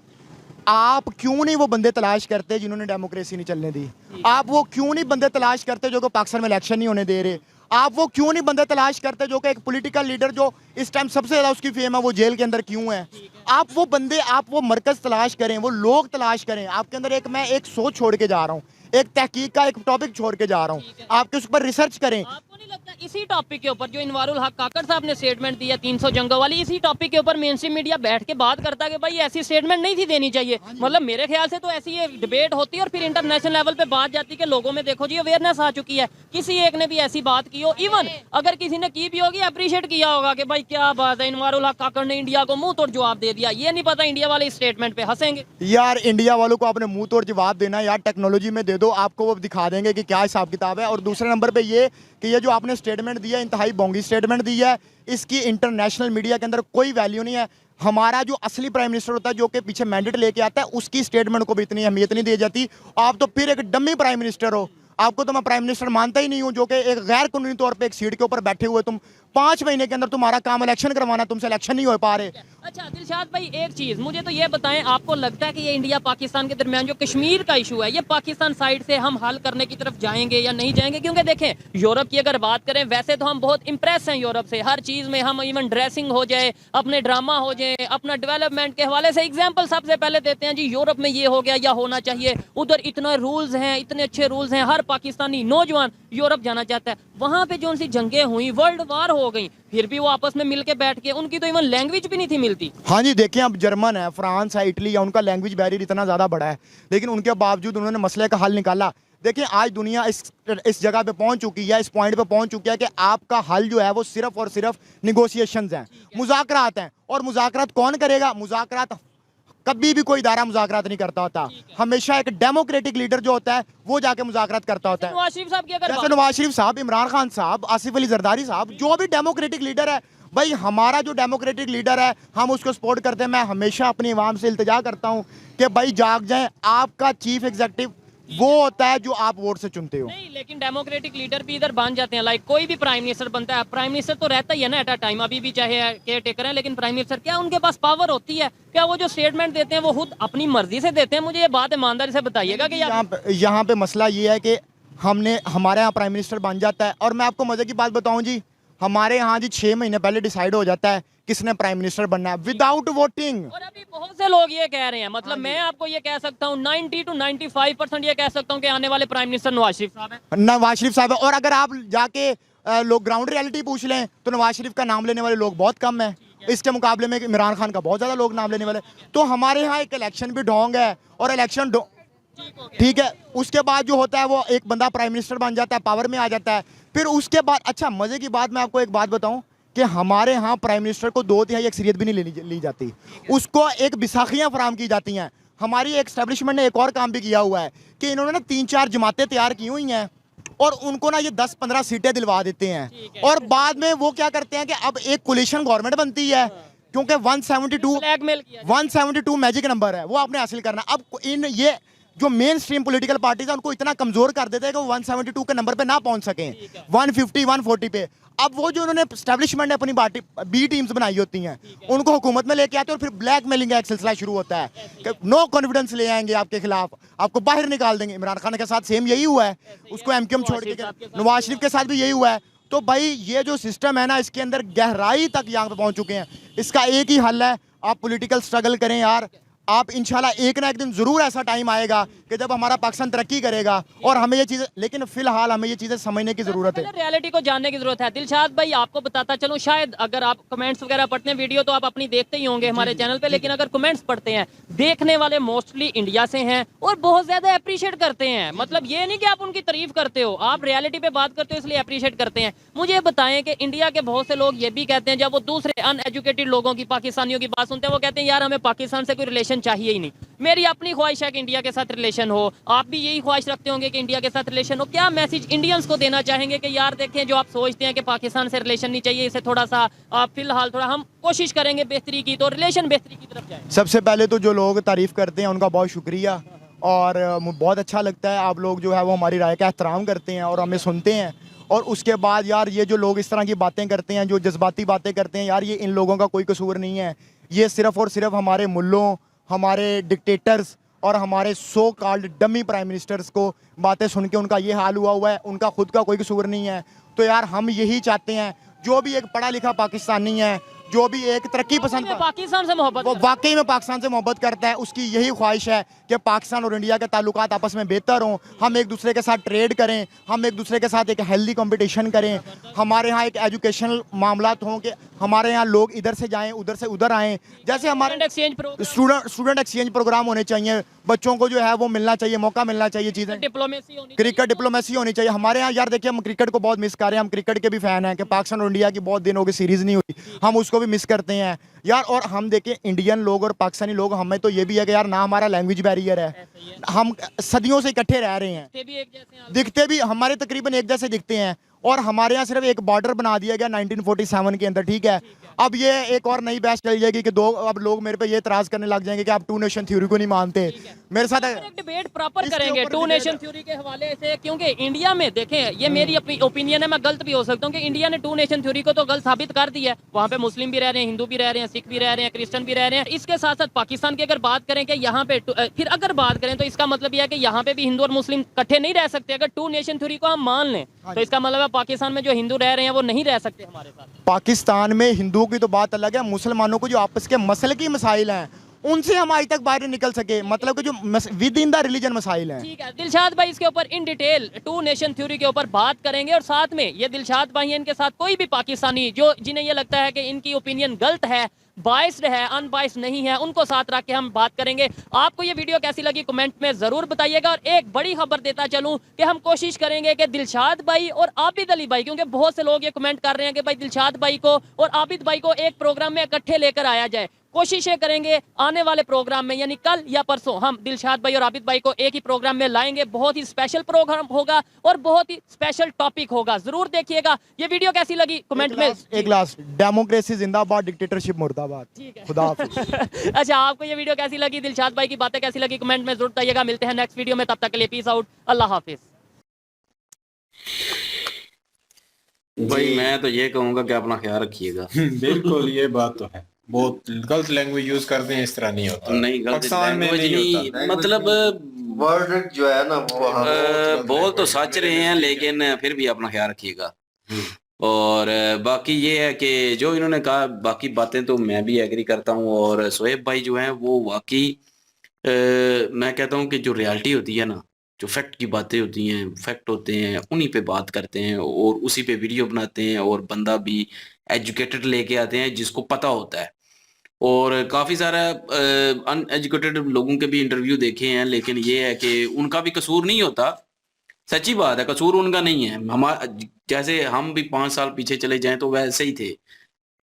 Speaker 3: आप क्यों नहीं वो बंदे तलाश करते जिन्होंने डेमोक्रेसी नहीं चलने दी? आप वो क्यों नहीं बंदे तलाश करते जो कि पाकिस्तान में इलेक्शन नहीं होने दे रहे? आप वो क्यों नहीं बंदे तलाश करते जो कि एक पॉलिटिकल लीडर जो इस टाइम सबसे ज़्यादा उसकी फेम है वो जेल के अंदर क्यों है? आप वो बंदे, आप वो मरकज़ तलाश करें, वो लोग तलाश करें। आपके अंदर मैं एक सोच छोड़ के जा रहा हूँ, एक तहकीक का एक टॉपिक छोड़ के जा रहा हूँ, आपके उस पर रिसर्च करें।
Speaker 4: आपको नहीं लगता इसी टॉपिक के ऊपर जो इनवारुल हक काकड़ साहब ने स्टेटमेंट दिया 300 जंगों वाली, इसी टॉपिक के ऊपर मेन स्ट्रीम मीडिया बैठ के बात करता है कि भाई ऐसी स्टेटमेंट नहीं थी देनी चाहिए? मतलब मेरे ख्याल से तो ऐसी ये डिबेट होती है और फिर इंटरनेशनल लेवल पे बात जाती है कि लोगों में देखो जी अवेयरनेस आ चुकी है, किसी एक ने भी ऐसी बात की हो, इवन अगर किसी ने की भी होगी अप्रिशिएट किया होगा कि भाई क्या बात है, इनवारुल हक काकड़ ने इंडिया को मुंह तोड़ जवाब दे दिया। ये नहीं पता इंडिया वाले इस स्टेटमेंट पे हंसेंगे।
Speaker 3: यार इंडिया वालों को आपने मुंह तोड़ जवाब देना, यार टेक्नोलॉजी में दे दो, आपको वो दिखा देंगे कि क्या हिसाब किताब है। और दूसरे नंबर पे ये कि ये जो आपने स्टेटमेंट दिया, इंतहाई बोंगी स्टेटमेंट दी है, इसकी इंटरनेशनल मीडिया के अंदर कोई वैल्यू नहीं है। हमारा जो असली प्राइम मिनिस्टर होता है जो कि पीछे मैंडेट लेके आता है, उसकी स्टेटमेंट को भी इतनी अहमियत नहीं दी जाती। आप तो फिर एक डमी प्राइम मिनिस्टर हो, आपको तो मैं प्राइम मिनिस्टर मानता ही नहीं हूं, जो कि एक गैर कानूनी तौर पे एक सीट के ऊपर बैठे हुए तुम 5 महीने के अंदर तुम्हारा काम इलेक्शन करवाना, तुमसे इलेक्शन नहीं हो पा रहे।
Speaker 4: अच्छा दिलशाद भाई एक चीज मुझे तो ये बताएं, आपको लगता है कि ये इंडिया पाकिस्तान के दरमियान जो कश्मीर का इशू है ये पाकिस्तान साइड से हम हल करने की तरफ जाएंगे या नहीं जाएंगे? क्योंकि देखें यूरोप की अगर बात करें, वैसे तो हम बहुत इंप्रेस हैं यूरोप से, हर चीज में हम इवन ड्रेसिंग हो जाए, अपने ड्रामा हो जाए, अपना डेवलपमेंट के हवाले से एग्जाम्पल सबसे पहले देते हैं जी यूरोप में ये हो गया या होना चाहिए, उधर इतना रूल्स हैं, इतने अच्छे रूल्स हैं, हर पाकिस्तानी नौजवान यूरोप जाना चाहता है। वहां पे जो सी जंगें हुई, वर्ल्ड वार हो गई, फिर भी वो आपस में मिलके बैठ के, उनकी तो इवन लैंग्वेज भी नहीं थी मिलती।
Speaker 3: हाँ जी, देखिए अब जर्मन है, फ्रांस है, इटली है, उनका लैंग्वेज बैरियर इतना ज़्यादा बड़ा है, लेकिन उनके बावजूद उन्होंने मसले का हल निकाला। देखिए आज दुनिया इस जगह पे पहुंच चुकी है, इस पॉइंट पे पहुंच चुकी है कि आपका हल जो है वो सिर्फ और सिर्फ निगोशिएशंस हैं, मुज़ाकरात हैं। और मुज़ाकरात कौन करेगा? मुज़ाकरात कभी भी कोई इदारा मुज़ाकरात नहीं करता होता, हमेशा एक डेमोक्रेटिक लीडर जो होता है वो जाके मुज़ाकरात करता होता है।
Speaker 4: नवाज शरीफ साहब की अगर
Speaker 3: जैसे
Speaker 4: बात-
Speaker 3: नवाज शरीफ साहब, इमरान खान साहब, आसिफ अली जरदारी साहब, जो भी डेमोक्रेटिक लीडर है, भाई हमारा जो डेमोक्रेटिक लीडर है हम उसको सपोर्ट करते हैं। मैं हमेशा अपनी आवाम से इल्तिजा करता हूँ कि भाई जाग जाएं, आपका चीफ एग्जीक्यूटिव वो होता है जो आप वोट से चुनते हो।
Speaker 4: नहीं, लेकिन डेमोक्रेटिक लीडर भी इधर बन जाते हैं। लाइक कोई भी प्राइम मिनिस्टर बनता है, प्राइम मिनिस्टर तो रहता ही है ना एट अ टाइम, अभी भी चाहे केयर टेकर है, लेकिन प्राइम मिनिस्टर क्या उनके पास पावर होती है? क्या वो जो स्टेटमेंट देते हैं वो खुद अपनी मर्जी से देते हैं? मुझे ये बात ईमानदारी से बताइएगा कि
Speaker 3: यहाँ पे मसला ये है कि हमारे यहाँ प्राइम मिनिस्टर बन जाता है, और मैं आपको मजे की बात बताऊं जी, हमारे यहाँ जी 6 महीने पहले डिसाइड हो जाता है किसने प्राइम मिनिस्टर बनना है विदाउट वोटिंग।
Speaker 4: और अभी बहुत से लोग ये कह रहे हैं, मतलब मैं आपको ये कह सकता हूँ 90 to 95% ये कह सकता हूँ कि आने वाले प्राइम मिनिस्टर नवाज शरीफ साहब हैं।
Speaker 3: नवाज शरीफ साहब है, और अगर आप जाके लोग ग्राउंड रियलिटी पूछ लें तो नवाज शरीफ का नाम लेने वाले लोग बहुत कम है, इसके मुकाबले में इमरान खान का बहुत ज़्यादा लोग नाम लेने वाले। तो हमारे यहाँ एक इलेक्शन भी ढोंग है, और इलेक्शन ठीक है, उसके बाद जो होता है वो एक बंदा प्राइम मिनिस्टर बन जाता है, पावर में आ जाता है, फिर उसके बाद अच्छा मज़े की बात मैं आपको एक बात बताऊं कि हमारे यहाँ प्राइम मिनिस्टर को 2/3 अक्सरियत भी नहीं ली जाती, उसको एक बिसाखियाँ फराम की जाती हैं। हमारी एक एस्टेब्लिशमेंट ने एक और काम भी किया हुआ है कि इन्होंने ना 3-4 जमातें तैयार की हुई हैं, और उनको ना ये 10-15 सीटें दिलवा देते हैं, और बाद में वो क्या करते हैं कि अब एक कोलिशन गवर्नमेंट बनती है, क्योंकि 172 मैजिक नंबर है वो आपने हासिल करना। अब इन ये जो मेन स्ट्रीम पॉलिटिकल पार्टीज है उनको इतना कमजोर कर देते हैं कि वो 172 के नंबर पे ना पहुंच सकें, 150 140 पे। अब वो जो उन्होंने एस्टेब्लिशमेंट ने अपनी बी टीम्स बनाई होती हैं उनको हुकूमत में लेके आते हैं, और फिर ब्लैक मेलिंग का एक सिलसिला शुरू होता है कि नो कॉन्फिडेंस ले आएंगे आपके खिलाफ, आपको बाहर निकाल देंगे। इमरान खान के साथ सेम यही हुआ है, उसको एमक्यूएम छोड़ के, नवाज शरीफ के साथ भी यही हुआ है। तो भाई ये जो सिस्टम है ना, इसके अंदर गहराई तक यहाँ पे पहुंच चुके हैं। इसका एक ही हल है, आप पॉलिटिकल स्ट्रगल करें यार, आप इंशाल्लाह एक ना एक दिन ज़रूर ऐसा टाइम आएगा कि जब हमारा पाकिस्तान तरक्की करेगा, और हमें ये चीज़ें, लेकिन फिलहाल हमें ये चीज़ें समझने की ज़रूरत है,
Speaker 4: रियलिटी को जानने की जरूरत है। दिलशाद भाई आपको बताता चलूं, शायद अगर आप कमेंट्स वगैरह पढ़ते हैं, वीडियो तो आप अपनी देखते ही होंगे हमारे चैनल पे, लेकिन अगर कमेंट्स पढ़ते हैं, देखने वाले मोस्टली इंडिया से हैं और बहुत ज्यादा अप्रिशिएट करते हैं। मतलब ये नहीं कि आप उनकी तारीफ करते हो, आप रियलिटी पे बात करते हो इसलिए अप्रिशिएट करते हैं। मुझे बताएं कि इंडिया के बहुत से लोग ये भी कहते हैं, जब वो दूसरे अनएजुकेटेड लोगों की, पाकिस्तानियों की बात सुनते हैं, वो कहते हैं यार हमें पाकिस्तान से कोई रिलेशन चाहिए ही नहीं। मेरी अपनी ख्वाहिश है कि इंडिया के साथ रिलेशन हो, आप भी यही ख्वाहिश रखते होंगे कि इंडिया के साथ रिलेशन हो। क्या मैसेज इंडियंस को देना चाहेंगे कि यार देखें, जो आप सोचते हैं कि पाकिस्तान से रिलेशन नहीं चाहिए, इसे थोड़ा सा फिलहाल थोड़ा हम कोशिश करेंगे बेहतरी की, तो रिलेशन बेहतरी की तरफ जाए।
Speaker 3: सबसे पहले तो जो लोग तारीफ़ करते हैं उनका बहुत शुक्रिया, और बहुत अच्छा लगता है आप लोग जो है वो हमारी राय का एहतराम करते हैं और हमें सुनते हैं। और उसके बाद यार ये जो लोग इस तरह की बातें करते हैं, जो जज्बाती बातें करते हैं, यार ये इन लोगों का कोई कसूर नहीं है, ये सिर्फ़ और सिर्फ हमारे मुल्लों, हमारे डिक्टेटर्स और हमारे so called dummy prime ministers को बातें सुन के उनका ये हाल हुआ है, उनका खुद का कोई कसूर नहीं है। तो यार हम यही चाहते हैं, जो भी एक पढ़ा लिखा पाकिस्तानी है, जो भी एक तरक्की पसंद
Speaker 4: पाकिस्तान से मोहब्बत,
Speaker 3: वो वाकई में पाकिस्तान से मोहब्बत करता है, उसकी यही ख्वाहिश है कि पाकिस्तान और इंडिया के ताल्लुकात आपस में बेहतर हों, हम एक दूसरे के साथ ट्रेड करें, हम एक दूसरे के साथ एक हेल्दी कंपटीशन करें, हमारे यहाँ एक एजुकेशनल मामलात हों कि हमारे यहाँ लोग इधर से जाएं, उधर से उधर आएँ। जैसे हमारे स्टूडेंट एक्सचेंज प्रोग्राम होने चाहिए, बच्चों को जो है वो मिलना चाहिए, मौका मिलना चाहिए, चीज़ें क्रिकेट डिप्लोमेसी होनी चाहिए हमारे यहाँ। यार देखिए हम क्रिकेट को बहुत मिस कर रहे हैं, हम क्रिकेट के भी फ़ैन हैं कि पाकिस्तान और इंडिया की बहुत दिन हो गई सीरीज़ नहीं हुई, हम उसको भी मिस करते हैं यार। और हम देखें इंडियन लोग और पाकिस्तानी लोग, हमें तो ये भी है कि यार ना हमारा लैंग्वेज बैरियर है, हम सदियों से इकट्ठे रह रहे हैं, दिखते भी हमारे तकरीबन एक जैसे दिखते हैं। और हमारे यहाँ सिर्फ एक बॉर्डर बना दिया गया 1947 के अंदर, ठीक है। अब ये एक और नई बहस चल जाएगी कि अब लोग मेरे पे ये इतराज करने लग जाएंगे कि आप 2 नेशन थ्योरी को नहीं मानते। मेरे साथ
Speaker 4: डिबेट प्रॉपर करेंगे 2 नेशन थ्योरी के हवाले से, क्योंकि इंडिया में देखें, ये मेरी अपनी ओपिनियन है, मैं गलत भी हो सकता हूँ कि इंडिया ने 2 नेशन थ्योरी को तो गलत साबित कर दिया है। वहाँ पे मुस्लिम भी रह रहे हैं, हिंदू भी रह रहे हैं, सिख भी रह रहे हैं, क्रिश्चियन भी रह रहे हैं। इसके साथ साथ पाकिस्तान की अगर बात करें कि यहाँ पे फिर अगर बात करें तो इसका मतलब यह है कि यहाँ पे भी हिंदू और मुस्लिम इकट्ठे नहीं रह सकते। अगर 2 नेशन थ्योरी को हम मान लें तो इसका मतलब है पाकिस्तान में जो हिंदू रह रहे हैं वो नहीं रह सकते हमारे साथ।
Speaker 3: पाकिस्तान में हिंदुओं की तो बात अलग है, मुसलमानों को जो आपस के मसले की मसाइल हैं उनसे हम आज तक बाहर नहीं निकल सके, मतलब कि जो विद इन द रिलीजन मसाइल हैं।
Speaker 4: ठीक है दिलशाद भाई, इसके ऊपर इन डिटेल 2 नेशन थ्योरी के ऊपर बात करेंगे, और साथ में ये दिलशाद भाई हैं, इनके साथ कोई भी पाकिस्तानी जो जिन्हें ये लगता है कि इनकी ओपिनियन गलत है, बाइस्ड है, अनबाइस्ड नहीं है, उनको साथ रख के हम बात करेंगे। आपको ये वीडियो कैसी लगी कमेंट में जरूर बताइएगा। और एक बड़ी खबर देता चलूं कि हम कोशिश करेंगे कि दिलशाद भाई और आबिद अली भाई, क्योंकि बहुत से लोग ये कमेंट कर रहे हैं कि भाई दिलशाद भाई को और आबिद भाई को एक प्रोग्राम में इकट्ठे लेकर आया जाए। कोशिश ये करेंगे आने वाले प्रोग्राम में, यानी कल या परसों, हम दिलशाद भाई और आबिद भाई को एक ही प्रोग्राम में लाएंगे। बहुत ही स्पेशल प्रोग्राम होगा और बहुत ही स्पेशल टॉपिक होगा, जरूर देखिएगा। ये वीडियो कैसी लगी कमेंट में।
Speaker 3: एक लास्ट, डेमोक्रेसी जिंदाबाद, डिक्टेटरशिप मुर्दाबाद।
Speaker 4: ठीक है।
Speaker 3: खुदा हाफिज।
Speaker 4: अच्छा, आपको ये वीडियो कैसी लगी, दिलशाद भाई की बातें कैसी लगी, कमेंट में जरूर बताइएगा। मिलते हैं नेक्स्ट वीडियो में, तब तक के लिए पीस आउट, अल्लाह हाफिज।
Speaker 1: भाई मैं तो ये कहूँगा कि अपना ख्याल रखिएगा।
Speaker 5: बिल्कुल, ये बात तो है, बहुत गलत लैंग्वेज यूज करते हैं, इस तरह नहीं होता।
Speaker 1: नहीं, गलत
Speaker 5: पाकिस्तान में
Speaker 1: लैंग्वेज
Speaker 5: नहीं
Speaker 1: नहीं,
Speaker 5: होता।
Speaker 1: मतलब
Speaker 2: वर्ड जो है ना वो
Speaker 1: बोल तो सच रहे हैं, लेकिन फिर भी अपना ख्याल रखिएगा। और बाकी ये है कि जो इन्होंने कहा, बाकी बातें तो मैं भी एग्री करता हूँ। और शोएब भाई जो हैं वो वाकई मैं कहता हूँ कि जो रियलिटी होती है ना, जो फैक्ट की बातें होती हैं, फैक्ट होते हैं, उन्हीं पे बात करते हैं और उसी पे वीडियो बनाते हैं। और बंदा भी एजुकेटेड लेके आते हैं जिसको पता होता है। और काफ़ी सारा अनएजुकेटेड लोगों के भी इंटरव्यू देखे हैं, लेकिन ये है कि उनका भी कसूर नहीं होता। सच्ची बात है, कसूर उनका नहीं है। हमारा जैसे हम भी 5 साल पीछे चले जाएं तो वैसे ही थे,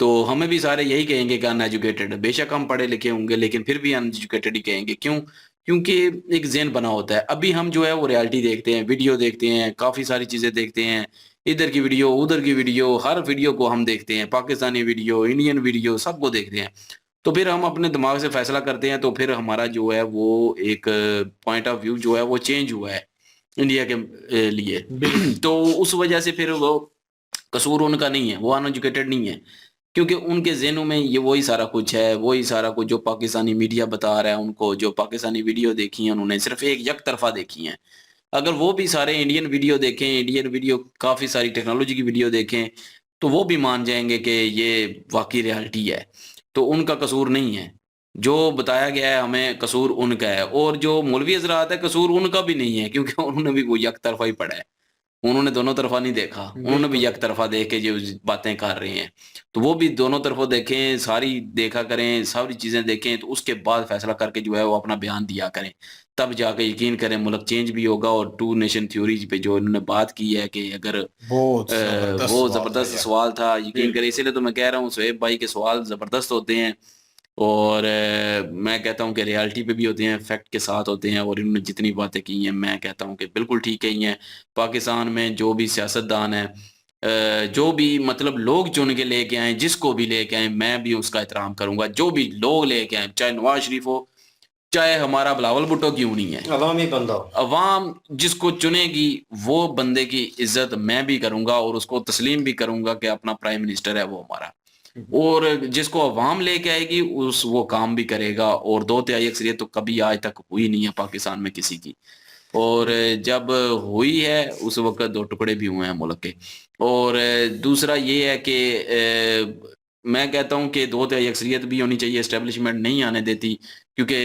Speaker 1: तो हमें भी सारे यही कहेंगे कि अनएजुकेटेड। बेशक हम पढ़े लिखे होंगे, लेकिन फिर भी अनएजुकेटेड ही कहेंगे। क्यों? क्योंकि एक ज़हन बना होता है। अभी हम जो है वो रियलिटी देखते हैं, वीडियो देखते हैं, काफ़ी सारी चीज़ें देखते हैं, इधर की वीडियो, उधर की वीडियो, हर वीडियो को हम देखते हैं, पाकिस्तानी वीडियो, इंडियन वीडियो, सबको देखते हैं। तो फिर हम अपने दिमाग से फैसला करते हैं, तो फिर हमारा जो है वो एक पॉइंट ऑफ व्यू जो है वो चेंज हुआ है इंडिया के लिए। तो उस वजह से फिर वो कसूर उनका नहीं है, वो अनएजुकेटेड नहीं है, क्योंकि उनके ज़हनों में ये वही सारा कुछ है, वही सारा कुछ जो पाकिस्तानी मीडिया बता रहा है उनको। जो पाकिस्तानी वीडियो देखी हैं उन्होंने सिर्फ एक तरफा देखी हैं। अगर वो भी सारे इंडियन वीडियो देखें, इंडियन वीडियो काफ़ी सारी टेक्नोलॉजी की वीडियो देखें, तो वो भी मान जाएंगे कि ये वाकई रियलिटी है। तो उनका कसूर नहीं है, जो बताया गया है हमें कसूर उनका है। और जो मौलवी हजरात है, कसूर उनका भी नहीं है, क्योंकि उन्होंने भी वो एक तरफा ही पढ़ा है, उन्होंने दोनों तरफा नहीं देखा। उन्होंने भी एक तरफा देख के जो बातें कर रहे हैं, तो वो भी दोनों तरफों देखें, सारी देखा करें, सारी चीज़ें देखें, तो उसके बाद फैसला करके जो है वो अपना बयान दिया करें। तब जाके यकीन करें मुल्क चेंज भी होगा। और 2 नेशन थ्योरी पे जो इन्होंने बात की है कि अगर वो ज़बरदस्त सवाल था, यकीन करें। इसीलिए तो मैं कह रहा हूँ शोएब भाई के सवाल ज़बरदस्त होते हैं। और मैं कहता हूँ कि रियलिटी पे भी होते हैं, फैक्ट के साथ होते हैं। और इन्होंने जितनी बातें की हैं, मैं कहता हूँ कि बिल्कुल ठीक ही हैं। पाकिस्तान में जो भी सियासतदान है, जो भी मतलब लोग चुन के लेके आए, जिसको भी लेके आए, मैं भी उसका एहतराम करूँगा। जो भी लोग लेके आए, चाहे नवाज शरीफ हो, चाहे हमारा बिलावल भुट्टो क्यों नहीं है,
Speaker 2: अवामी बंदा हो,
Speaker 1: अवाम जिसको चुनेगी वो बंदे की इज्जत मैं भी करूँगा और उसको तस्लीम भी करूँगा कि अपना प्राइम मिनिस्टर है वो हमारा। और जिसको अवाम लेके आएगी उस वो काम भी करेगा। और 2/3 अक्सरियत तो कभी आज तक हुई नहीं है पाकिस्तान में किसी की, और जब हुई है उस वक्त 2 टुकड़े भी हुए हैं मुल्क के। और दूसरा ये है कि मैं कहता हूँ कि 2/3 अक्सरियत भी होनी चाहिए, एस्टेब्लिशमेंट नहीं आने देती, क्योंकि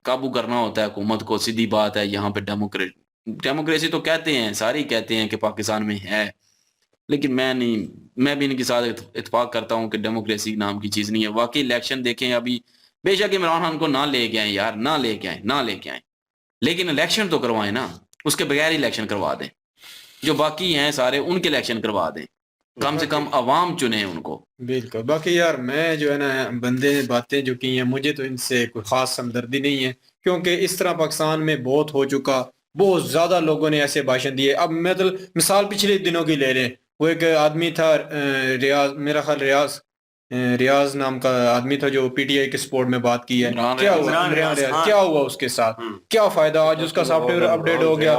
Speaker 1: काबू करना होता है हुकूमत को। सीधी बात है, यहाँ पे डेमोक्रेसी तो कहते हैं, सारे कहते हैं कि पाकिस्तान में है, लेकिन मैं भी इनके साथ इत्तेफाक करता हूँ कि डेमोक्रेसी नाम की चीज़ नहीं है। वाकई इलेक्शन देखें, अभी बेशक इमरान खान को ना लेके आए यार, ना लेके आए, लेकिन इलेक्शन तो करवाएं ना। उसके बगैर इलेक्शन करवा दें, जो बाकी हैं सारे उनके इलेक्शन करवा दें, कम से कम अवाम चुने उनको।
Speaker 5: बिल्कुल। बाकी यार मैं जो है ना, बंदे ने बातें जो की हैं, मुझे तो इनसे कोई खास हमदर्दी नहीं है, क्योंकि इस तरह पाकिस्तान में बहुत हो चुका, बहुत ज्यादा लोगों ने ऐसे भाषण दिए। अब मतलब मिसाल पिछले दिनों की ले लें, वो एक आदमी था रियाज, मेरा ख्याल रियाज नाम का आदमी था, जो पीटीआई के सपोर्ट में बात की है। क्या हुआ इमरान रियाज, क्या हुआ उसके साथ, क्या फायदा? आज उसका सॉफ्टवेयर अपडेट हो गया,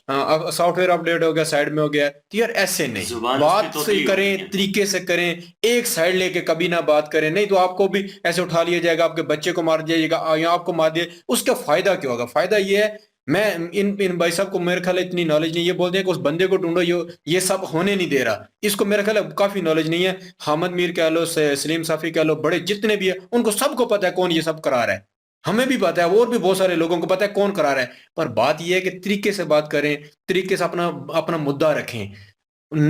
Speaker 5: हाँ सॉफ्टवेयर अपडेट हो गया, साइड में हो गया। तो यार ऐसे नहीं, बात से करें, तरीके से करें, एक साइड लेके कभी ना बात करें, नहीं तो आपको भी ऐसे उठा लिया जाएगा, आपके बच्चे को मार दिया जाएगा या आपको मार दिया। उसका फायदा क्या होगा? फायदा ये है, मैं इन भाई साहब को मेरे ख्याल इतनी नॉलेज नहीं, ये बोलते हैं कि उस बंदे को ढूंढो, ये सब होने नहीं दे रहा। इसको मेरे ख्याल काफी नॉलेज नहीं है। हामिद मीर कह लो, सलीम साफी कह लो, बड़े जितने भी है उनको सबको पता है कौन ये सब करा रहा है। हमें भी पता है और भी बहुत सारे लोगों को पता है कौन करा रहा है। पर बात यह है कि तरीके से बात करें, तरीके से अपना मुद्दा रखें।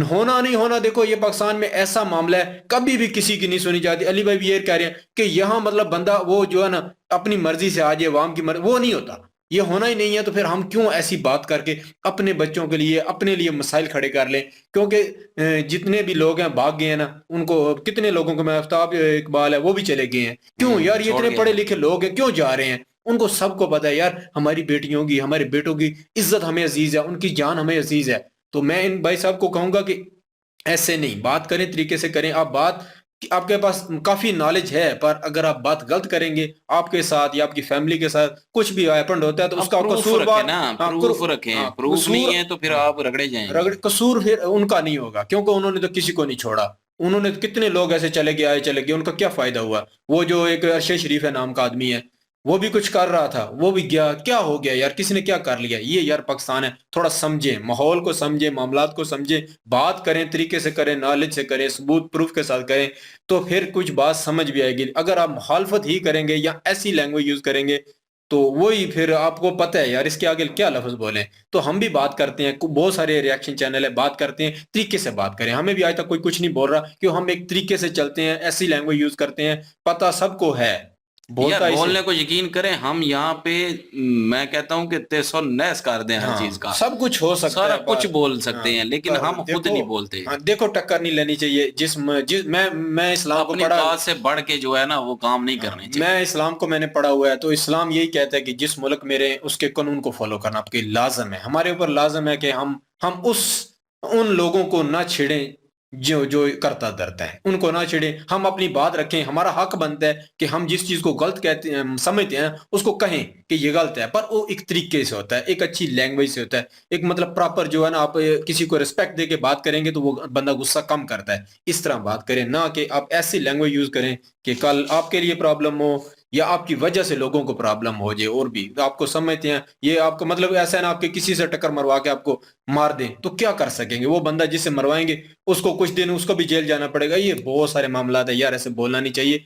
Speaker 5: होना नहीं होना, देखो ये पाकिस्तान में ऐसा मामला है, कभी भी किसी की नहीं सुनी जाती। अली भाई भी ये कह रहे हैं कि यहाँ मतलब बंदा वो जो है ना अपनी मर्जी से आ जाए, अवाम की मर्जी, वो नहीं होता। یہ ہونا ہی نہیں ہے تو پھر ہم کیوں ایسی بات کر کے اپنے بچوں کے لیے اپنے لیے مسائل کھڑے کر لیں؟ کیونکہ جتنے بھی لوگ ہیں بھاگ گئے ہیں نا، ان کو کتنے لوگوں کو، میں آفتاب اقبال ہے وہ بھی چلے گئے ہیں، کیوں یار؟ یہ
Speaker 1: چھوڑ
Speaker 5: اتنے
Speaker 1: گئے
Speaker 5: پڑھے
Speaker 1: ہیں۔
Speaker 5: لکھے لوگ ہیں، کیوں جا رہے ہیں؟ ان کو سب کو پتا ہے یار ہماری بیٹیوں کی، ہمارے بیٹوں کی عزت ہمیں عزیز ہے، ان کی جان ہمیں عزیز ہے۔ تو میں ان بھائی صاحب کو کہوں گا کہ ایسے نہیں بات کریں، طریقے سے کریں۔ آپ بات، آپ کے پاس کافی نالج ہے، پر اگر آپ بات غلط کریں گے، آپ کے ساتھ یا آپ کی فیملی کے ساتھ کچھ بھی ہیپنڈ ہوتا ہے تو اس
Speaker 1: اب
Speaker 5: کا
Speaker 1: پروف
Speaker 5: قصور
Speaker 1: رکھیں نا، پروف رکھیں، پروف
Speaker 5: قصور،
Speaker 1: نہیں ہے تو پھر آپ رگڑے جائیں گے۔
Speaker 5: قصور پھر ان کا نہیں ہوگا، کیونکہ انہوں نے تو کسی کو نہیں چھوڑا۔ انہوں نے کتنے لوگ ایسے چلے گئے، آئے چلے گئے، ان کا کیا فائدہ ہوا؟ وہ جو ایک ارشد شریف ہے نام کا آدمی ہے، وہ بھی کچھ کر رہا تھا، وہ بھی گیا، کیا ہو گیا یار؟ کس نے کیا کر لیا؟ یہ یار پاکستان ہے، تھوڑا سمجھیں، ماحول کو سمجھیں، معاملات کو سمجھیں، بات کریں، طریقے سے کریں، نالج سے کریں، ثبوت پروف کے ساتھ کریں، تو پھر کچھ بات سمجھ بھی آئے گی۔ اگر آپ مخالفت ہی کریں گے یا ایسی لینگویج یوز کریں گے تو وہی پھر آپ کو پتہ ہے یار اس کے آگے کیا لفظ بولیں۔ تو ہم بھی بات کرتے ہیں، بہت سارے ریاکشن چینل ہے، بات کرتے ہیں، طریقے سے بات کریں۔ ہمیں بھی آج تک کوئی کچھ نہیں بول رہا، کہ ہم ایک طریقے سے چلتے ہیں، ایسی لینگویج یوز کرتے ہیں، پتہ سب کو ہے،
Speaker 1: یار
Speaker 5: بولتا اسے۔
Speaker 1: بولنے کو یقین کریں، ہم یہاں پہ میں کہتا ہوں کہ تیس و نیس کر دیں ہر
Speaker 5: ہاں
Speaker 1: چیز کا،
Speaker 5: سب کچھ ہو سکتا
Speaker 1: سارا
Speaker 5: ہے،
Speaker 1: کچھ
Speaker 5: پر
Speaker 1: بول
Speaker 5: ہاں،
Speaker 1: سکتے ہیں، لیکن
Speaker 5: پر
Speaker 1: ہم خود
Speaker 5: دیکھو،
Speaker 1: نہیں بولتے۔
Speaker 5: ہاں دیکھو، ٹکر نہیں لینی چاہیے۔ میں اسلام کو
Speaker 1: اپنی
Speaker 5: پڑھا،
Speaker 1: بات سے بڑھ کے جو ہے نا وہ کام نہیں
Speaker 5: ہاں،
Speaker 1: کرنے
Speaker 5: میں
Speaker 1: چاہیے۔
Speaker 5: اسلام کو میں نے پڑھا ہوا ہے، تو اسلام یہی کہتا ہے کہ جس ملک میں رہیں اس کے قانون کو فالو کرنا آپ کے لازم ہے، ہمارے اوپر لازم ہے کہ ہم ان لوگوں کو نہ چھیڑیں جو کرتا دھرتا ہے، ان کو نہ چھیڑیں، ہم اپنی بات رکھیں۔ ہمارا حق بنتا ہے کہ ہم جس چیز کو غلط کہتے ہیں، سمجھتے ہیں، اس کو کہیں کہ یہ غلط ہے، پر وہ ایک طریقے سے ہوتا ہے، ایک اچھی لینگویج سے ہوتا ہے، ایک مطلب پراپر جو ہے نا، آپ کسی کو ریسپیکٹ دے کے بات کریں گے تو وہ بندہ غصہ کم کرتا ہے۔ اس طرح بات کریں، نہ کہ آپ ایسی لینگویج یوز کریں کہ کل آپ کے لیے پرابلم ہو یا آپ کی وجہ سے لوگوں کو پرابلم ہو جائے، اور بھی آپ کو سمجھتے ہیں یہ آپ کو مطلب ایسا ہے نا، آپ کے کسی سے ٹکر مروا کے آپ کو مار دیں تو کیا کر سکیں گے؟ وہ بندہ جس سے مروائیں گے اس کو کچھ دن اس کو بھی جیل جانا پڑے گا۔ یہ بہت سارے معاملات ہیں یار، ایسے بولنا نہیں چاہیے۔